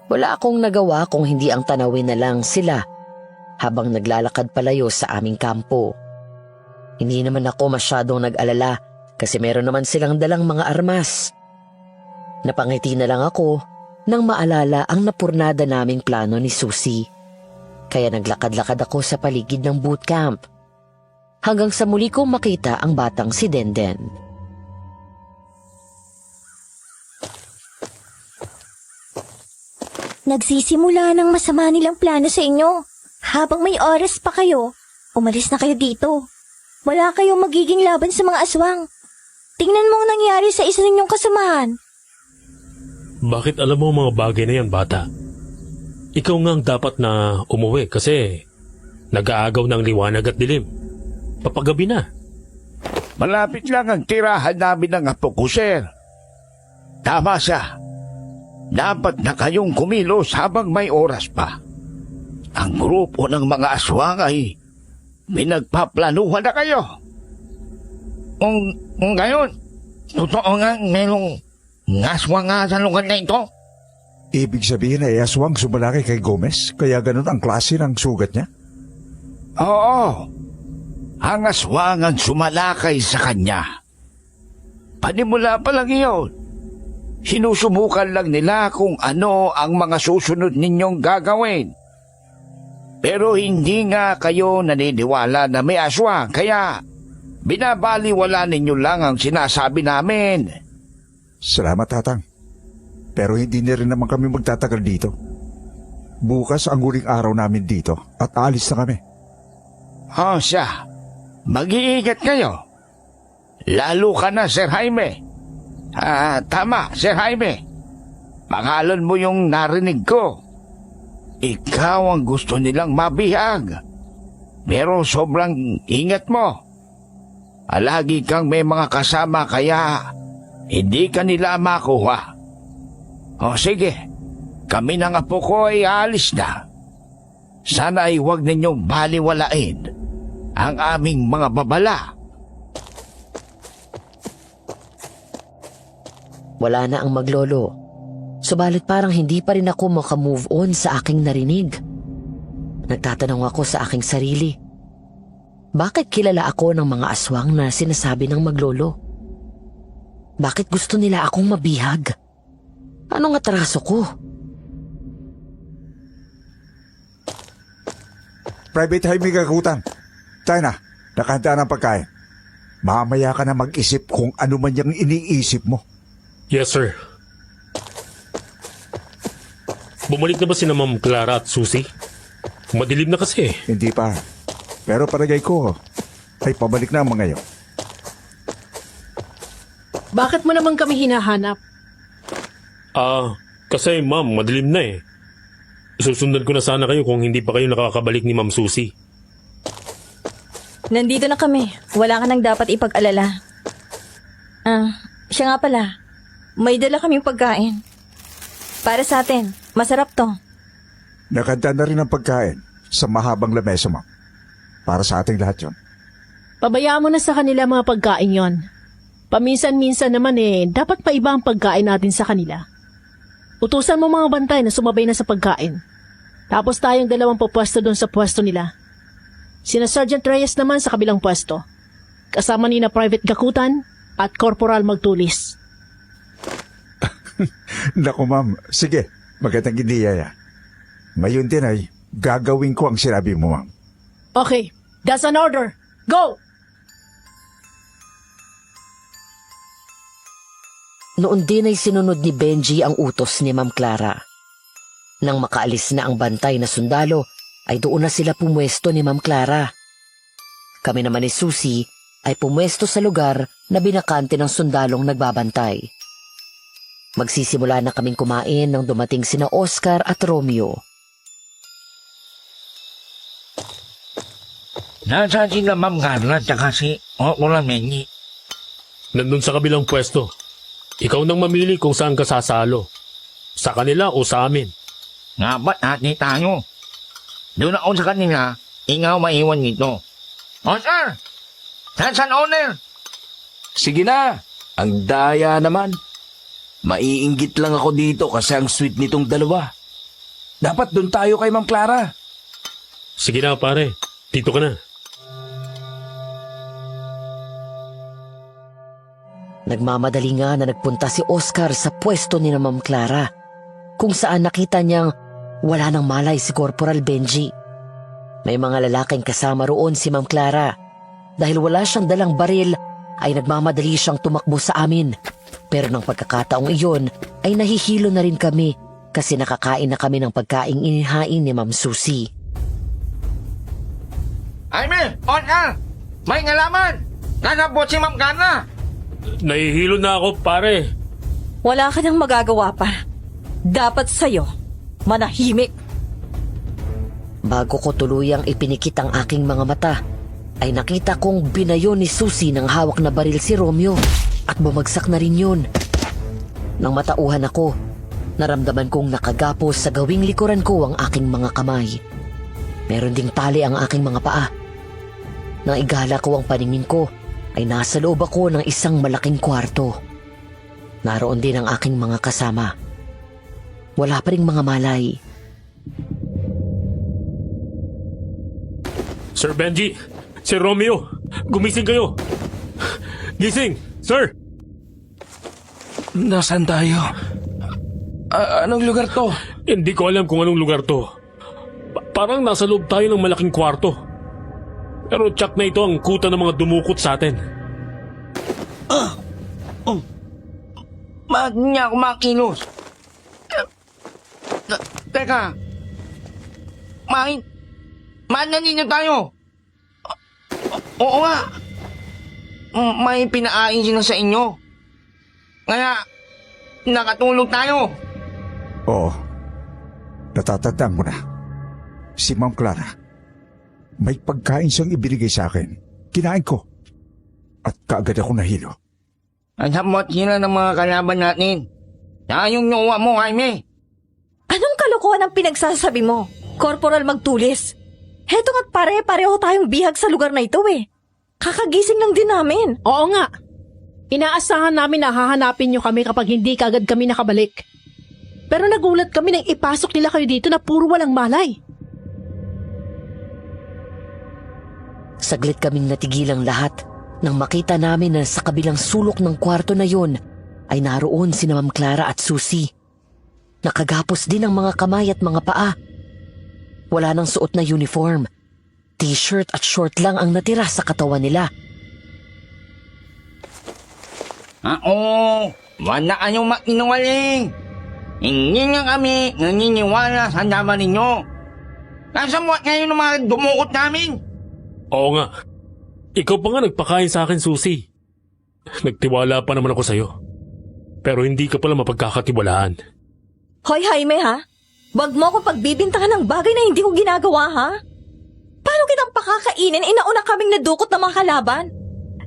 Wala akong nagawa kung hindi ang tanawin na lang sila habang naglalakad palayo sa aming kampo. Hindi naman ako masyadong nag-alala kasi meron naman silang dalang mga armas. Napangiti na lang ako nang maalala ang napurnada naming plano ni Susie. Kaya naglakad-lakad ako sa paligid ng bootcamp hanggang sa muli kong makita ang batang si Denden. Nagsisimula ng masama nilang plano sa inyo. Habang may oras pa kayo, umalis na kayo dito. Wala kayong magiging laban sa mga aswang. Tingnan mo ang nangyari sa isa ninyong kasamahan. Bakit alam mo ang mga bagay na yan, bata? Ikaw nga ang dapat na umuwi kasi nag-aagaw ng liwanag at dilim. Papagabi na. Malapit lang ang tirahan namin ng apo ko, sir. Tama siya. Dapat na kayong kumilos habang may oras pa. Ang grupo ng mga aswang ay pinagpaplanuhan na kayo. Kung gayon, totoo nga merong ngaswa nga sa lugar na ito? Ibig sabihin ay aswang sumalaki kay Gomez, kaya ganun ang klase ng sugat niya? Oo. Ang aswang ang sumalakay sa kanya. Panimula pa lang iyon. Sinusubukan lang nila kung ano ang mga susunod ninyong gagawin. Pero hindi nga kayo naniniwala na may aswang, kaya binabaliwala ninyo lang ang sinasabi namin. Salamat, Tatang. Pero hindi na rin naman kami magtatagal dito. Bukas ang huling araw namin dito at alis na kami. O siya, mag-iingat kayo. Lalo ka na, Sir Jaime. Tama, Sir Jaime. Pangalan mo yung narinig ko. Ikaw ang gusto nilang mabihag. Pero sobrang ingat mo. Alagi kang may mga kasama kaya hindi ka nila makuha. O sige, kami ng apo ko ay aalis na. Sana ay huwag ninyong baliwalain ang aming mga babala. Wala na ang maglolo. Subalit parang hindi pa rin ako makamove on sa aking narinig. Nagtatanong ako sa aking sarili. Bakit kilala ako ng mga aswang na sinasabi ng maglolo? Bakit gusto nila akong mabihag? Anong atraso ko? Private Jaime Gakutan. Tayo na, nakahanda ng pagkain. Mamaya ka na mag-isip kung ano man yung iniisip mo. Yes, sir. Bumalik na ba si Ma'am Clara at Susie? Madilim na kasi. Hindi pa. Pero palagay ko ay pabalik na ang mga yun. Bakit mo naman kami hinahanap? Kasi ma'am, madilim na eh. Susundan ko na sana kayo kung hindi pa kayo nakakabalik ni Ma'am Susie. Nandito na kami. Wala ka nang dapat ipag-alala. Siya nga pala. May dala kaming pagkain. Para sa atin. Masarap to. Nakahanda na rin ang pagkain sa mahabang lamesa mo. Para sa ating lahat yon. Pabayaan mo na sa kanila mga pagkain yon. Paminsan-minsan naman dapat pa iba ang pagkain natin sa kanila. Utusan mo mga bantay na sumabay na sa pagkain. Tapos tayong dalawang pupwesto doon sa pwesto nila. Sina Sergeant Reyes naman sa kabilang pwesto. Kasama ni na Private Gakutan at Corporal Magtulis. Naku ma'am, sige, magandang ideya yan. Ngayon din ay gagawin ko ang sinabi mo ma'am. Okay, that's an order. Go! Noon din ay sinunod ni Benji ang utos ni Ma'am Clara. Nang makaalis na ang bantay na sundalo, ay doon na sila pumwesto ni Ma'am Clara. Kami naman ni Susie ay pumwesto sa lugar na binakante ng sundalong nagbabantay. Magsisimula na kaming kumain nang dumating sina Oscar at Romeo. Nasaan sila Ma'am Carla at saka si Corporal Mengi? Nandun sa kabilang pwesto. Ikaw nang mamili kung saan ka sasalo. Sa kanila o sa amin. Nga ba't ati tayo? Doon ako sa kanila, ikaw maiwan nito. Oscar! Nasaan owner? Sige na, ang daya naman. Maiinggit lang ako dito kasi ang sweet nitong dalawa. Dapat doon tayo kay Ma'am Clara. Sige na pare, dito ka na. Nagmamadali nga na nagpunta si Oscar sa pwesto ni na Ma'am Clara, kung saan nakita niyang wala nang malay si Corporal Benji. May mga lalaking kasama roon si Ma'am Clara. Dahil wala siyang dalang baril, ay nagmamadali siyang tumakbo sa amin. Pero ng pagkakataong iyon, ay nahihilo na rin kami kasi nakakain na kami ng pagkaing inihain ni Ma'am Susie. Jaime! Oscar! May ngalaman! Nasabot si Ma'am Carla! Nahihilo na ako pare. Wala ka nang magagawa pa. Dapat sa'yo, manahimik. Bago ko tuluyang ipinikit ang aking mga mata, ay nakita kong binayo ni Susie ng hawak na baril si Romeo at bumagsak na rin yun. Nang matauhan ako, naramdaman kong nakagapos sa gawing likuran ko ang aking mga kamay. Meron ding tali ang aking mga paa. Nang igala ko ang paningin ko, ay nasa loob ako ng isang malaking kwarto. Naroon din ang aking mga kasama. Wala pa ring mga malay. Sir Benji, Sir Romeo, gumising kayo. Gising, sir. Nasaan tayo? Anong lugar to? Hindi ko alam kung anong lugar to. Parang nasa loob tayo ng malaking kwarto. Pero tsak na ito ang kuta ng mga dumukot sa atin. Bakit niya ako makilos? Teka. Mananino tayo. Oo nga. May pinaain sila sa inyo. Kaya, nakatulog tayo. Oo. Natatandaan mo na. Si Ma'am Clara. May pagkain siyang ibinigay sa akin. Kinain ko. At kaagad ako nahilo. Nasabot sila ng mga kalaban natin. Saka yung nuwa mo, Jaime. Anong kalokohan ang pinagsasabi mo, Corporal Magtulis? Heto nga't pare-pareho tayong bihag sa lugar na ito eh. Kakagising lang din namin. Oo nga. Inaasahan namin na hahanapin niyo kami kapag hindi kagad kami nakabalik. Pero nagulat kami nang ipasok nila kayo dito na puro walang malay. Saglit kaming natigilang lahat nang makita namin na sa kabilang sulok ng kwarto na yun ay naroon sina Ma'am Clara at Susie. Nakagapos din ang mga kamay at mga paa. Wala nang suot na uniform. T-shirt at short lang ang natira sa katawan nila. Wala kayong makinungaling. Hindi nga kami naniniwala sa laban ninyo. Nasa mo ngayon ng mga dumukot namin. Oo nga. Ikaw pa nga nagpakain sa akin, Susie. Nagtiwala pa naman ako sa'yo. Pero hindi ka pala mapagkakatiwalaan. Hoy Jaime ha, wag mo akong pagbibintangan ng bagay na hindi ko ginagawa ha. Paano kitang pakakainin? Inauna kaming nadukot ng mga kalaban.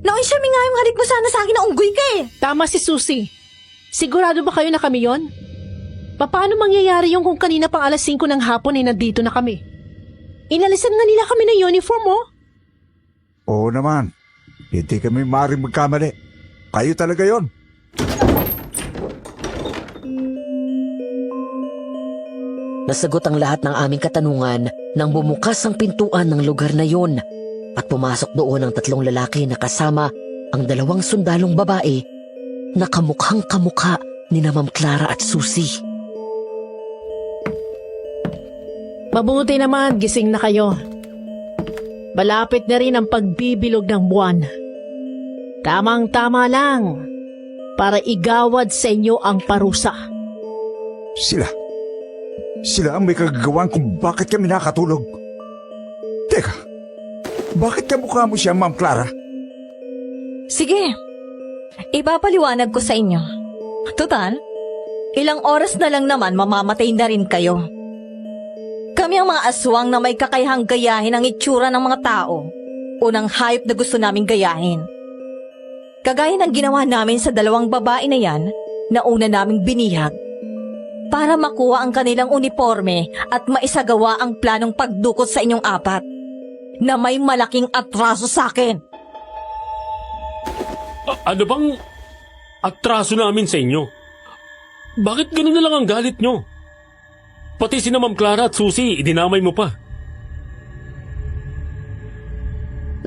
Naunsyamin nga yung halik mo sana sa akin na unggoy ka eh. Tama si Susie. Sigurado ba kayo na kami yon? Paano mangyayari yung kung kanina pang alas 5 ng hapon ay nandito na kami? Inalisan nga nila kami ng uniform mo. Oo naman. Hindi kami maaaring magkamali. Kayo talaga yon. Nasagot ang lahat ng aming katanungan nang bumukas ang pintuan ng lugar na yon at pumasok doon ang 3 lalaki na kasama ang 2 sundalong babae na kamukhang kamukha ni na Ma'am Clara at Susie. Mabuti naman, gising na kayo. Malapit na rin ang pagbibilog ng buwan. Tamang-tama lang para igawad sa inyo ang parusa. Sila ang may kagagawan kung bakit kami nakatulog. Teka, bakit kamukha mo siya, Ma'am Clara? Sige, ipapaliwanag ko sa inyo. Total, ilang oras na lang naman mamamatay na rin kayo. Kami ang mga aswang na may kakayahang gayahin ang itsura ng mga tao o ng hayop na gusto naming gayahin. Kagaya ng ginawa namin sa 2 babae na yan na una naming binihag para makuha ang kanilang uniforme at maisagawa ang planong pagdukot sa inyong 4 na may malaking atraso sa akin. Ano bang atraso namin sa inyo? Bakit ganun na lang ang galit nyo? Pati si Ma'am Clara at Susie, idinamay mo pa.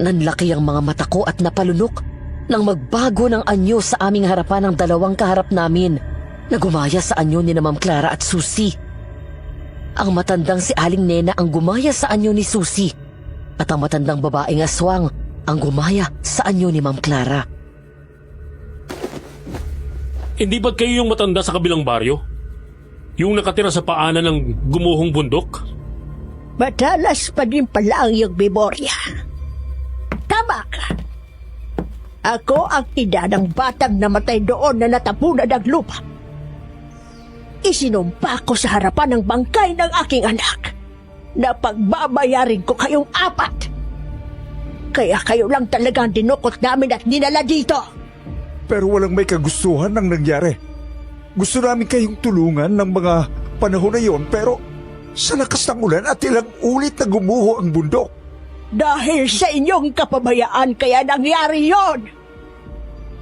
Nanlaki ang mga mata ko at napalunok nang magbago ng anyo sa aming harapan ng 2 kaharap namin na gumaya sa anyo ni na Ma'am Clara at Susie. Ang matandang si Aling Nena ang gumaya sa anyo ni Susie at ang matandang babaeng aswang ang gumaya sa anyo ni Ma'am Clara. Hindi ba't kayo yung matanda sa kabilang baryo? Yung nakatira sa paanan ng gumuhong bundok? Madalas pa din pala ang iyong memorya. Tama ka. Ako ang ina ng batang namatay doon na natapunan ng lupa. Isinumpa ko sa harapan ng bangkay ng aking anak na pagbabayarin ko kayong 4. Kaya kayo lang talagang dinukot namin at dinala dito. Pero walang may kagustuhan ng nangyari. Gusto namin kayong tulungan ng mga panahon na yon pero sa lakas ng ulan at ilang ulit na gumuho ang bundok. Dahil sa inyong kapabayaan kaya nangyari yon.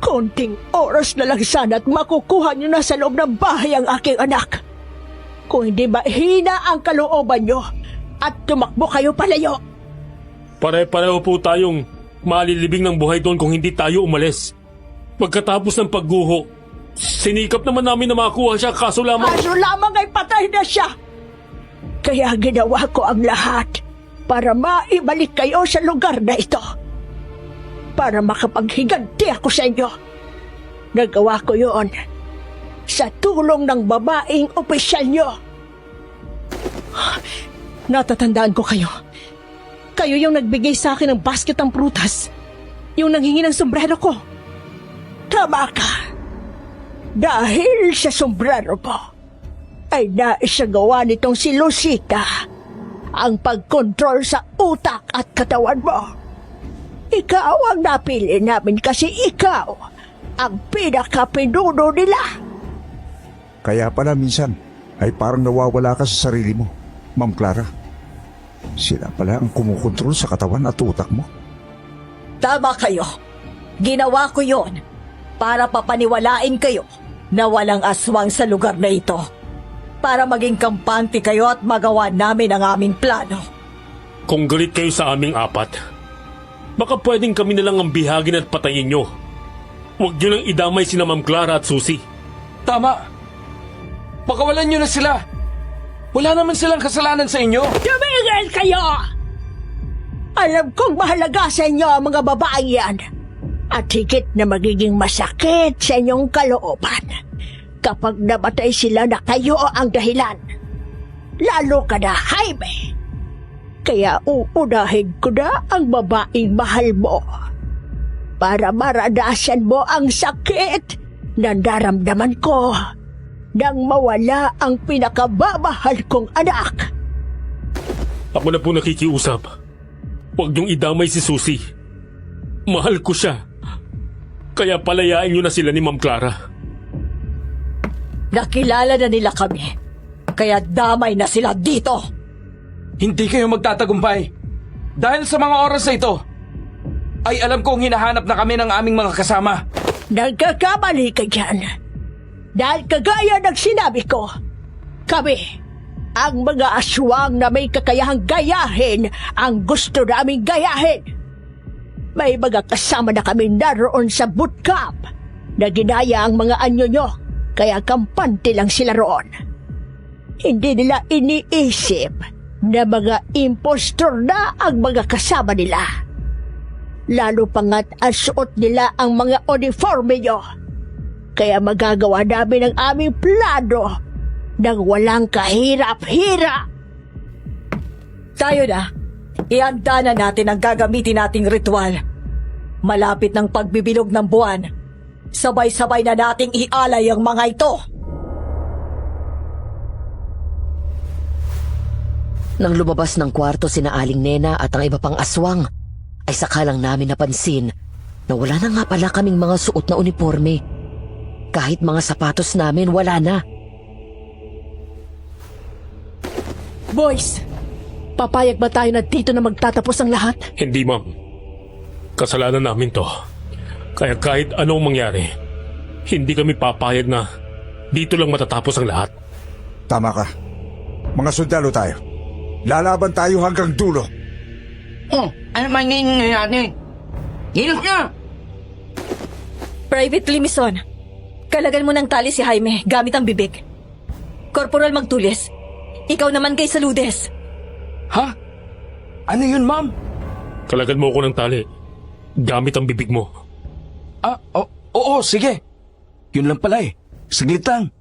Konting oras na lang sana at makukuha niyo na sa loob ng bahay ang aking anak. Kung hindi mahina ang kalooban niyo at tumakbo kayo palayo. Pare-pareho po tayong malilibing ng buhay doon kung hindi tayo umalis. Pagkatapos ng pagguho, sinikap naman namin na makuha siya kaso lamang... Kaso lamang ay patay na siya. Kaya ginawa ko ang lahat para maibalik kayo sa lugar na ito. Para makapaghiganti ako sa inyo. Nagawa ko yon sa tulong ng babaeng opisyal nyo. Natatandaan ko kayo. Kayo yung nagbigay sa akin ng basket ng prutas. Yung nanghingi ng sombrero ko. Tama ka. Dahil sa sombrero ko, ay naisagawa nitong si Lucita ang pagkontrol sa utak at katawan mo. Ikaw ang napili namin kasi ikaw ang pinakapinuno nila. Kaya pala minsan ay parang nawawala ka sa sarili mo, Ma'am Clara. Sila pala ang kumukontrol sa katawan at utak mo. Tama kayo. Ginawa ko yon para papaniwalain kayo na walang aswang sa lugar na ito. Para maging kampante kayo at magawa namin ang aming plano. Kung galit kayo sa aming apat, baka pwedeng kami na lang ang bihagin at patayin nyo. Huwag nyo lang idamay sina Ma'am Clara at Susie. Tama. Pakawalan nyo na sila. Wala naman silang kasalanan sa inyo. Tumigil kayo! Alam kong mahalaga sa inyo ang mga babaeng yan. At higit na magiging masakit sa inyong kalooban kapag namatay sila na kayo ang dahilan. Lalo ka na, Jaime. Kaya uunahin ko na ang babaeng mahal mo para maranasan mo ang sakit na naramdaman ko nang mawala ang pinakamamahal kong anak. Ako na po nakikiusap. Huwag niyong idamay si Susie. Mahal ko siya. Kaya palayain niyo na sila ni Ma'am Clara. Nakilala na nila kami. Kaya damay na sila dito. Hindi kayo magtatagumpay. Dahil sa mga oras na ito, ay alam kong hinahanap na kami ng aming mga kasama. Nagkakamali ka dyan. Dahil kagaya ng sinabi ko, kami, ang mga aswang na may kakayahang gayahin ang gusto naming gayahin. May mga kasama na kami naroon sa bootcamp na ginaya ang mga anyo nyo, kaya kampante lang sila roon. Hindi nila iniisip na mga impostor na ang mga kasama nila. Lalo pangat asuot nila ang mga uniforme nyo. Kaya magagawa namin ang aming plano nang walang kahirap-hirap. Tayo na. Ihanda na natin ang gagamitin nating ritual. Malapit ng pagbibilog ng buwan. Sabay-sabay na nating ialay ang mga ito. Nang lumabas ng kwarto sina Aling Nena at ang iba pang aswang, ay saka lang namin napansin na wala na nga pala kaming mga suot na uniforme. Kahit mga sapatos namin, wala na. Boys, papayag ba tayo na dito na magtatapos ang lahat? Hindi, Ma'am. Kasalanan namin to. Kaya kahit anong mangyari, hindi kami papayag na dito lang matatapos ang lahat. Tama ka. Mga sundalo tayo. Lalaban tayo hanggang dulo. Oh, ano man yung nangyayari? Hilos na! Private Limison, kalagan mo ng tali si Jaime gamit ang bibig. Corporal Magtulis, ikaw naman kay Saludes. Ha? Ano yun, ma'am? Kalagan mo ako ng tali. Gamit ang bibig mo. Oo, sige. Yun lang pala eh. Saglit lang.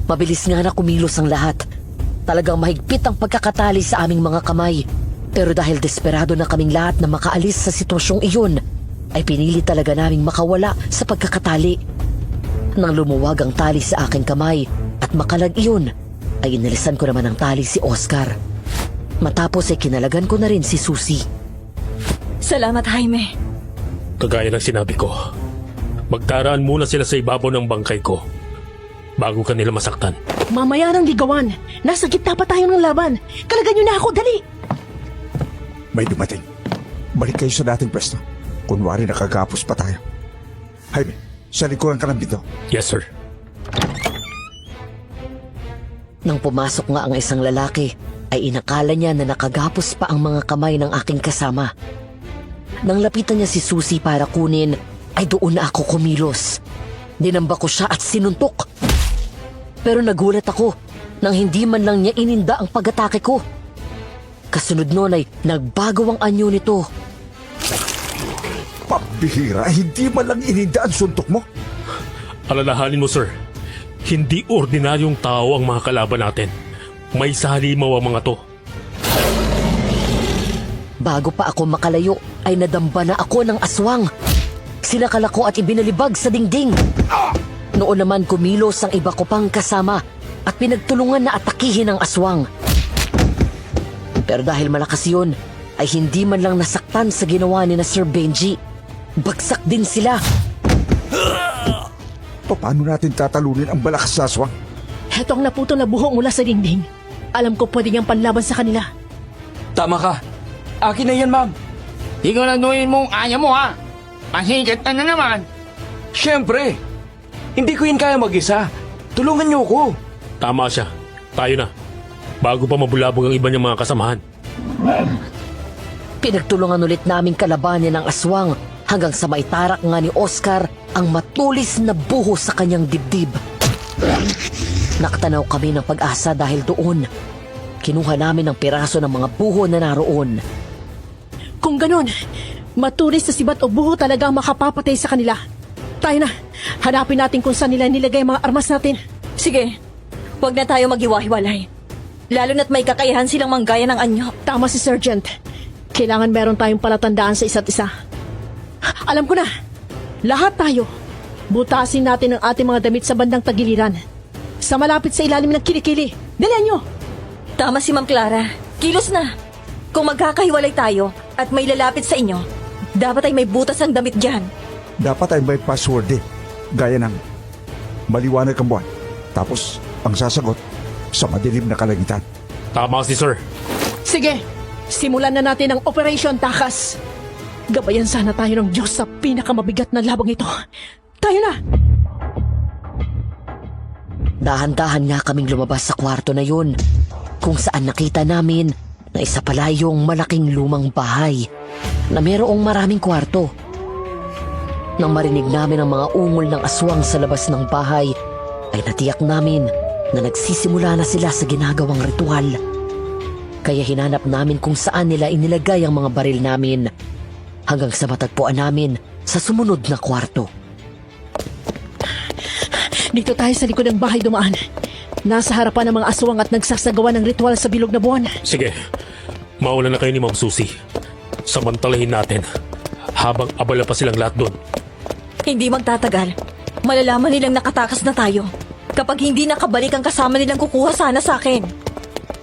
Mabilis nga na kumilos ang lahat. Talagang mahigpit ang pagkakatali sa aming mga kamay. Pero dahil desperado na kaming lahat na makaalis sa sitwasyong iyon, ay pinili talaga naming makawala sa pagkakatali. Nang lumuwag ang tali sa aking kamay at makalag iyon, ay inalisan ko naman ang tali si Oscar. Matapos ay kinalagan ko na rin si Susie. Salamat, Jaime. Kagaya ng sinabi ko, magdaraan muna sila sa ibabaw ng bangkay ko bago kanila masaktan. Mamaya ng ligawan. Nasa gitna pa tayo ng laban. Kalagan nyo na ako, dali! May dumating. Balik kayo sa dating pwesto. Kunwari nakagapos pa tayo. Jaime, sa likuran ka ng bito. Yes, sir. Nang pumasok nga ang isang lalaki, ay inakala niya na nakagapos pa ang mga kamay ng aking kasama. Nang lapitan niya si Susie para kunin, ay doon na ako kumilos. Dinamba ko siya at sinuntok. Pero nagulat ako nang hindi man lang niya ininda ang pag-atake ko. Kasunod noon ay nagbago ang anyo nito. Pambihira, hindi man lang ininda ang suntok mo. Alalahanin mo, sir. Hindi ordinaryong tao ang mga kalaban natin. May salimaw ang mga to. Bago pa ako makalayo, ay nadamba na ako ng aswang. Sinakal ako at ibinalibag sa dingding. Noon naman kumilos ang iba ko pang kasama at pinagtulungan na atakihin ang aswang. Pero dahil malakas yun, ay hindi man lang nasaktan sa ginawa ni na Sir Benji. Bagsak din sila. Paano natin tatalunin ang malakas sa aswang? Heto ang naputol na buhok mula sa dingding. Alam ko pwede niyang panlaban sa kanila. Tama ka. Akin na yan, ma'am. Siguraduhin mong ayaw mo ha. Pasikat ka na naman. Siyempre. Hindi ko yun kaya mag-isa. Tulungan niyo ako. Tama siya. Tayo na. Bago pa mabulabog ang iba niyang mga kasamahan. Pinagtulungan ulit namin kalabanin ang aswang hanggang sa maitarak nga ni Oscar ang matulis na buho sa kanyang dibdib. Nakatanaw kami ng pag-asa dahil doon. Kinuha namin ang piraso ng mga buho na naroon. Kung ganun, matulis na sibat o buho talaga ang makapapatay sa kanila. Tayo na, hanapin natin kung saan nila nilagay ang mga armas natin. Sige, huwag na tayo maghiwa-hiwalay. Lalo na't may kakayahan silang manggaya ng anyo. Tama si Sergeant. Kailangan meron tayong palatandaan sa isa't isa. Alam ko na, lahat tayo, butasin natin ang ating mga damit sa bandang tagiliran. Sa malapit sa ilalim ng kilikili. Dalihan nyo! Tama si Ma'am Clara. Kilos na. Kung magkakahiwalay tayo at may lalapit sa inyo, dapat ay may butas ang damit dyan. Dapat ay may password din. Gaya ng maliwanag ang buwan. Tapos, ang sasagot, sa madilim na kalangitan. Tama si sir. Sige, simulan na natin ang Operation Takas. Gabayan sana tayo ng Diyos sa pinakamabigat na labang ito. Tayo na! Dahan-dahan nga kaming lumabas sa kwarto na yun, kung saan nakita namin na isa pala yung malaking lumang bahay na mayroong maraming kwarto. Nang marinig namin ang mga ungol ng aswang sa labas ng bahay, ay natiyak namin na nagsisimula na sila sa ginagawang ritual. Kaya hinanap namin kung saan nila inilagay ang mga baril namin hanggang sa matagpuan namin sa sumunod na kwarto. Dito tayo sa likod ng bahay dumaan. Nasa harapan ng mga aswang at nagsasagawa ng ritual sa bilog na buwan. Sige, mauna na kayo ni Ma'am Susie. Samantalahin natin habang abala pa silang lahat doon. Hindi magtatagal. Malalaman nilang nakatakas na tayo. Kapag hindi nakabalik ang kasama nilang kukuha sana sa akin.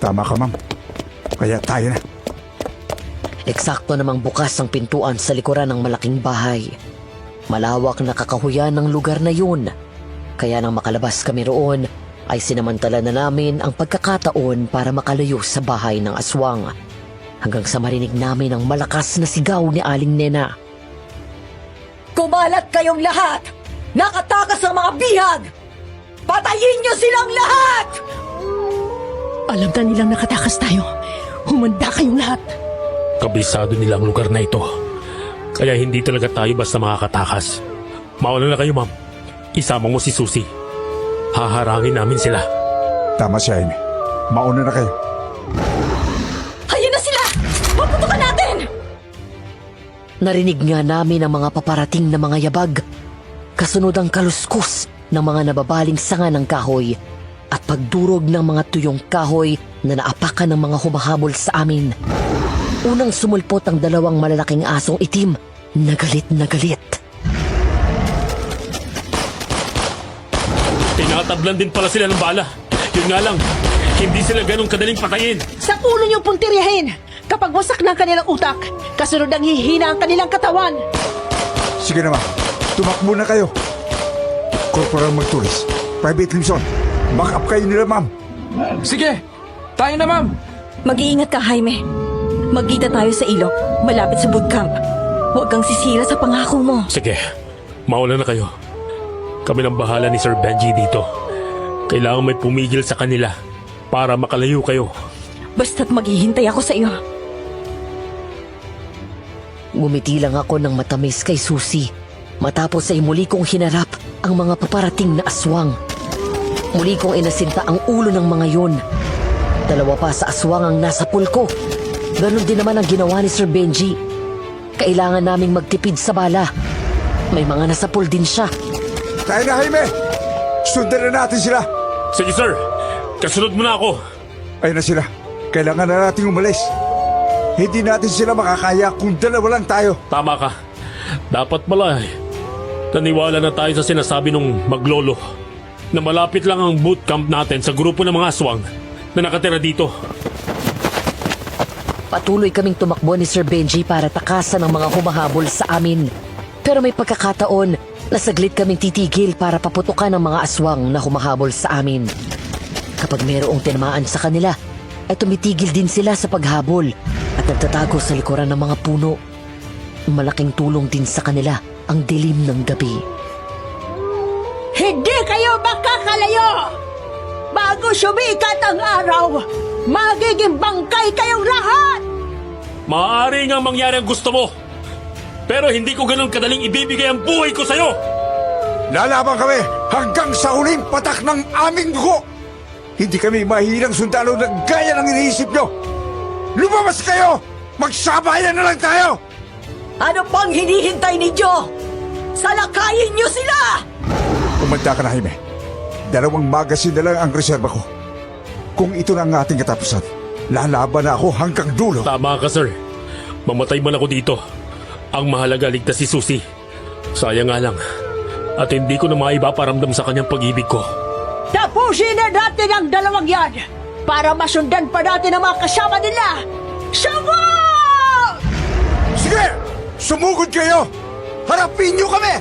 Tama ka, ma'am. Kaya tayo na. Eksakto namang bukas ang pintuan sa likuran ng malaking bahay. Malawak na kakahuyan ng lugar na yun. Kaya nang makalabas kami roon, ay sinamantala na namin ang pagkakataon para makalayo sa bahay ng aswang. Hanggang sa marinig namin ang malakas na sigaw ni Aling Nena. Kumalat kayong lahat! Nakatakas ang mga bihag! Patayin niyo silang lahat! Alam na nilang nakatakas tayo. Humanda kayong lahat. Kabisado nila ang lugar na ito. Kaya hindi talaga tayo basta makakatakas. Mauna na kayo, ma'am. Isama mo si Susie. Haharangin namin sila. Tama si Jaime. Mauna na kayo. Hayaan na sila! Paputukan natin! Narinig nga namin ang mga paparating na mga yabag. Kasunod ang kaluskus ng mga nababaling sanga ng kahoy at pagdurog ng mga tuyong kahoy na naapakan ng mga humahabol sa amin. Unang sumulpot ang dalawang malalaking asong itim na galit na galit. Tinatablan din pala sila ng bala. Yun nga lang, hindi sila ganun kadaling patayin. Sa ulo niyong puntiryahin! Kapag wasak na ang kanilang utak, kasunod ang hihina ang kanilang katawan. Sige naman. Tumakbo na kayo. Corporal Magtulis. Private Limson. Back up kayo nila, ma'am. Sige, tayo na, ma'am. Mag-iingat ka, Jaime. Magkita tayo sa ilog, malapit sa bootcamp. Huwag kang sisira sa pangako mo. Sige, mauna na kayo. Kami nang bahala ni Sir Benji dito. Kailangan may pumigil sa kanila para makalayo kayo. Basta't maghihintay ako sa iyo. Ngumiti lang ako ng matamis kay Susie matapos ay muli kong hinarap ang mga paparating na aswang. Muli kong inasinta ang ulo ng mga yun. Dalawa pa sa aswang ang nasa pool ko. Ganon din naman ang ginawa ni Sir Benji. Kailangan naming magtipid sa bala. May mga nasa pool din siya. Tayo na, Jaime! Sundan na natin sila! Sige sir, kasunod mo na ako. Ayun na sila. Kailangan na nating umalis. Hindi natin sila makakaya kung dalawa lang tayo. Tama ka. Dapat pala naniwala na tayo sa sinasabi nung maglolo na malapit lang ang bootcamp natin sa grupo ng mga aswang na nakatira dito. Patuloy kaming tumakbo ni Sir Benji para takasan ang mga humahabol sa amin. Pero may pagkakataon na saglit kaming titigil para paputukan ang mga aswang na humahabol sa amin. Kapag mayroong tinamaan sa kanila, ay tumitigil din sila sa paghabol at nagtatago sa likuran ng mga puno. Malaking tulong din sa kanila ang dilim ng gabi. Hindi kayo makakalayo! Bago sumikat ang araw, magiging bangkay kayong lahat! Maaari nga mangyari ang gusto mo. Pero hindi ko ganun kadaling ibibigay ang buhay ko sa'yo. Lalaban kami hanggang sa huling patak ng aming dugo. Hindi kami mahirang sundalo na gaya ng iniisip nyo. Lumabas kayo! Magsabayan na lang tayo! Ano pang hinihintay ninyo? Salakayin niyo sila! Kumanda ka na, Jaime. 2 magasin na lang ang reserba ko. Kung ito na ang ating katapusan, lalaban na ako hanggang dulo. Tama ka sir. Mamatay man ako dito. Ang mahalaga ligtas si Susie. Sayang nga lang. At hindi ko na maipaparamdam sa kanyang pag-ibig ko. Tapusin na natin ang 2 yan para masundan pa natin ang mga kasama nila! Sugod! Sige! Sumugod kayo! Harapin nyo kami!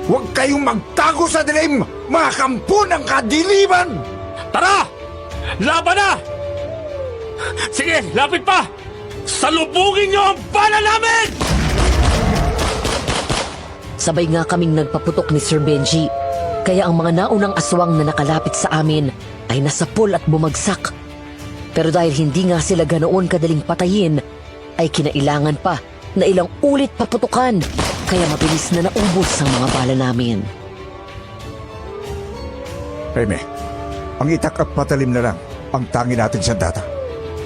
Huwag kayong magtago sa dilim, mga kampo ng kadiliman! Tara! Laban na! Sige, lapit pa! Salubungin niyo ang bala namin! Sabay nga kaming nagpaputok ni Sir Benji. Kaya ang mga naunang aswang na nakalapit sa amin ay nasa pool at bumagsak. Pero dahil hindi nga sila ganoon kadaling patayin, ay kinailangan pa na ilang ulit paputukan. Kaya mabilis na naubos ang mga bala namin. Jaime, ang itak at patalim na lang ang tangi nating sandata.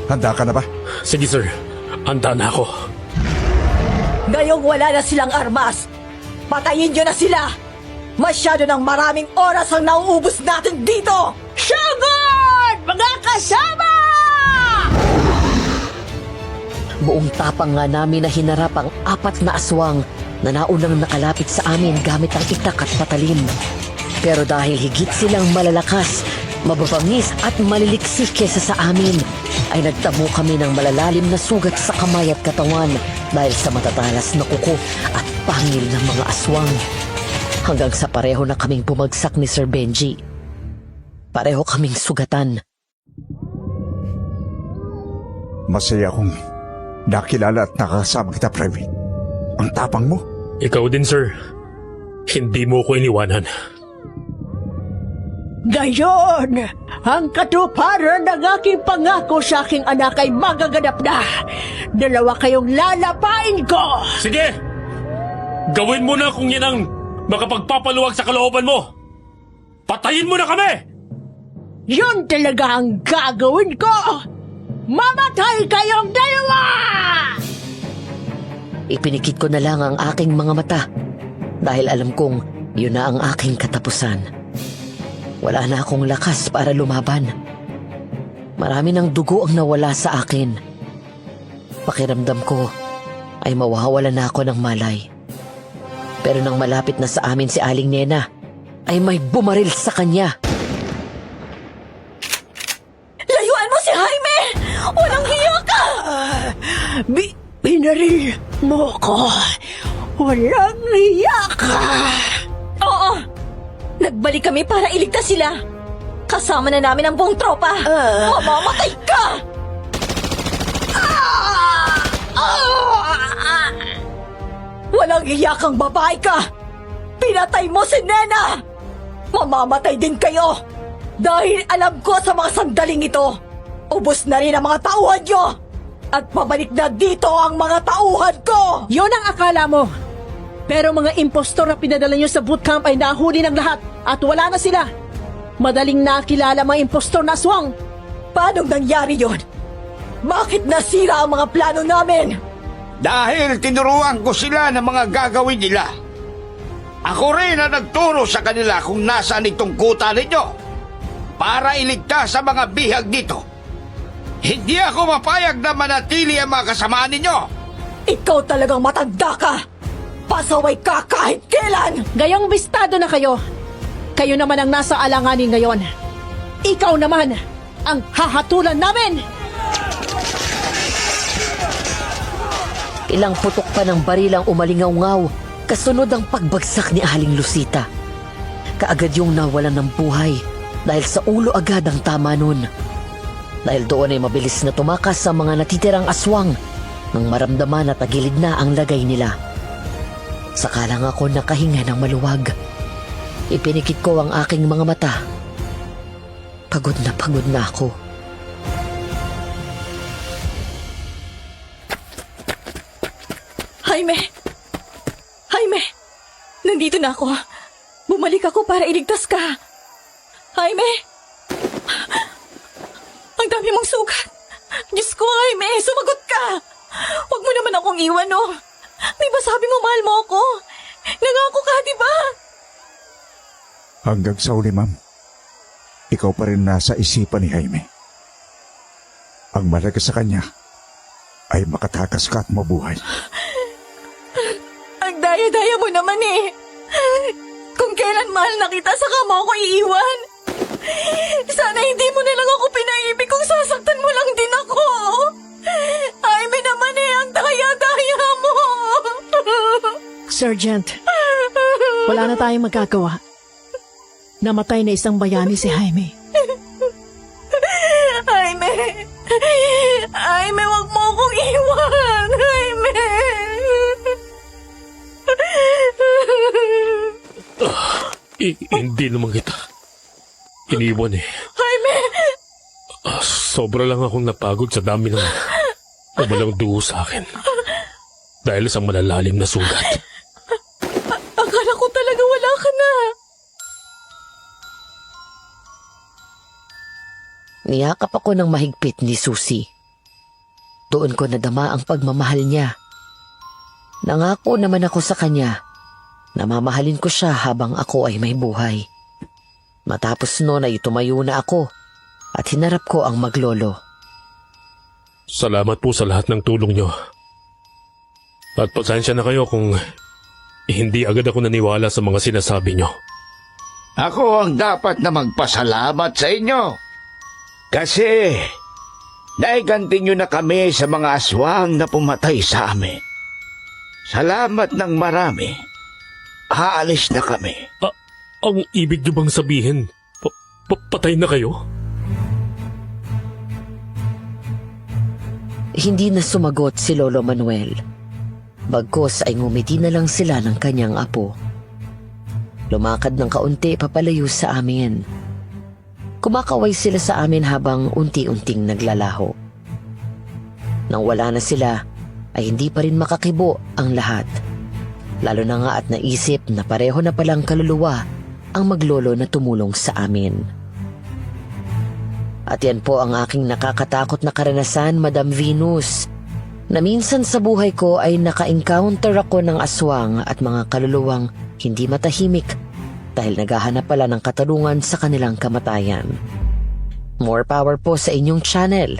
Handa ka na ba? Sige sir, handa na ako. Ngayong wala na silang armas, patayin nyo na sila! Masyado ng maraming oras ang nauubos natin dito! Sugod! Mga kasama! Buong tapang nga namin na hinarap ang 4 na aswang na naunang nakalapit sa amin gamit ang itak at patalim. Pero dahil higit silang malalakas, mababangis at maliliksi kesa sa amin, ay nagtamo kami ng malalalim na sugat sa kamay at katawan dahil sa matatalas na kuko at pangil ng mga aswang. Hanggang sa pareho na kaming bumagsak ni Sir Benji. Pareho kaming sugatan. Masaya akong nakilala at nakasama kita, Private. Ang tapang mo. Ikaw din sir. Hindi mo ko iniwanan. Ngayon, ang katuparan ng aking pangako sa aking anak ay magaganap na. 2 kayong lalabain ko! Sige! Gawin mo na kung yan ang makapagpapaluwag sa kalooban mo! Patayin mo na kami! Yun talaga ang gagawin ko! Mamatay kayong 2! Ipinikit ko na lang ang aking mga mata dahil alam kong yun na ang aking katapusan. Wala na akong lakas para lumaban. Marami ng dugo ang nawala sa akin. Pakiramdam ko ay mawawalan na ako ng malay. Pero nang malapit na sa amin si Aling Nena, ay may bumaril sa kanya. Layuan mo si Jaime! Walang hiya ka! Binaril mo ko. Walang hiya ka! Oo! Nagbalik kami para iligtas sila. Kasama na namin ang buong tropa. Mamamatay ka! Ah! Walang iyakang babae ka! Pinatay mo si Nena! Mamamatay din kayo! Dahil alam ko sa mga sandaling ito, ubos na rin ang mga tauhan nyo! At pabalik na dito ang mga tauhan ko! Yun ang akala mo. Pero mga impostor na pinadala nyo sa bootcamp ay nahuli ng lahat at wala na sila. Madaling nakilala mga impostor na aswang. Paano nangyari yon? Bakit nasira ang mga plano namin? Dahil tinuruan ko sila ng mga gagawin nila. Ako rin ang nagturo sa kanila kung nasaan itong kuta ninyo para iligtas sa mga bihag dito. Hindi ako mapayag na manatili ang mga kasamaan ninyo. Ikaw talagang matanda ka! Pasaway ka kahit kailan! Gayong bistado na kayo. Kayo naman ang nasa alanganin ngayon. Ikaw naman ang hahatulan namin! Ilang putok pa ng barilang umalingaw-ngaw, kasunod ang pagbagsak ni Aling Lucita. Kaagad yung nawalan ng buhay dahil sa ulo agad ang tama nun. Dahil doon ay mabilis na tumakas sa mga natitirang aswang nang maramdaman na tagilid na ang lagay nila. Saka lang ako nakahinga ng maluwag. Ipinikit ko ang aking mga mata. Pagod na ako. Jaime! Jaime! Nandito na ako. Bumalik ako para iligtas ka. Jaime! Ang dami mong sugat. Diyos ko, Jaime, sumagot ka. Huwag mo naman akong iwan, no? Di ba sabi mo mahal mo ako? Nangako ka, di ba? Hanggang sa uli, ma'am, ikaw pa rin nasa isipan ni Jaime. Ang malaga sa kanya ay makatakas ka at mabuhay. Ang daya-daya mo naman eh. Kung kailan mahal na kita, saka mo ako iiwan. Sana hindi mo na lang ako pinaibig kung sasaktan mo lang din ako. Jaime naman eh, ang daya-daya mo. Sergeant, wala na tayong magagawa. Namatay na isang bayani si Jaime. Jaime! Jaime, wag mo akong iwan! Jaime! Hindi naman kita iniwan eh. Jaime! Sobra lang akong napagod sa dami ng walang dugo sa akin. Dahil sa malalalim na sugat. Akala ko talaga wala ka na. Niyakap ako ng mahigpit ni Susie. Doon ko nadama ang pagmamahal niya. Nangako naman ako sa kanya na mamahalin ko siya habang ako ay may buhay. Matapos noon ay tumayo na ako at hinarap ko ang maglolo. Salamat po sa lahat ng tulong nyo. At pasensya na kayo kung hindi agad ako naniwala sa mga sinasabi nyo. Ako ang dapat na magpasalamat sa inyo. Kasi naiganti nyo na kami sa mga aswang na pumatay sa amin. Salamat ng marami. Aalis na kami. Ang ibig nyo bang sabihin, patay na kayo? Hindi na sumagot si Lolo Manuel. Bagkus ay ngumiti na lang sila ng kanyang apo. Lumakad ng kaunti papalayo sa amin. Kumakaway sila sa amin habang unti-unting naglalaho. Nang wala na sila, ay hindi pa rin makakibo ang lahat. Lalo na nga at naisip na pareho na palang kaluluwa ang maglolo na tumulong sa amin. At yan po ang aking nakakatakot na karanasan, Madam Venus, na minsan sa buhay ko ay naka-encounter ako ng aswang at mga kaluluwang hindi matahimik dahil naghahanap pala ng katarungan sa kanilang kamatayan. More power po sa inyong channel,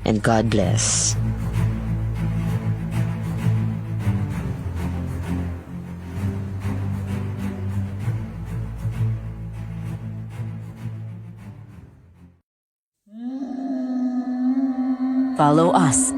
and God bless. Follow us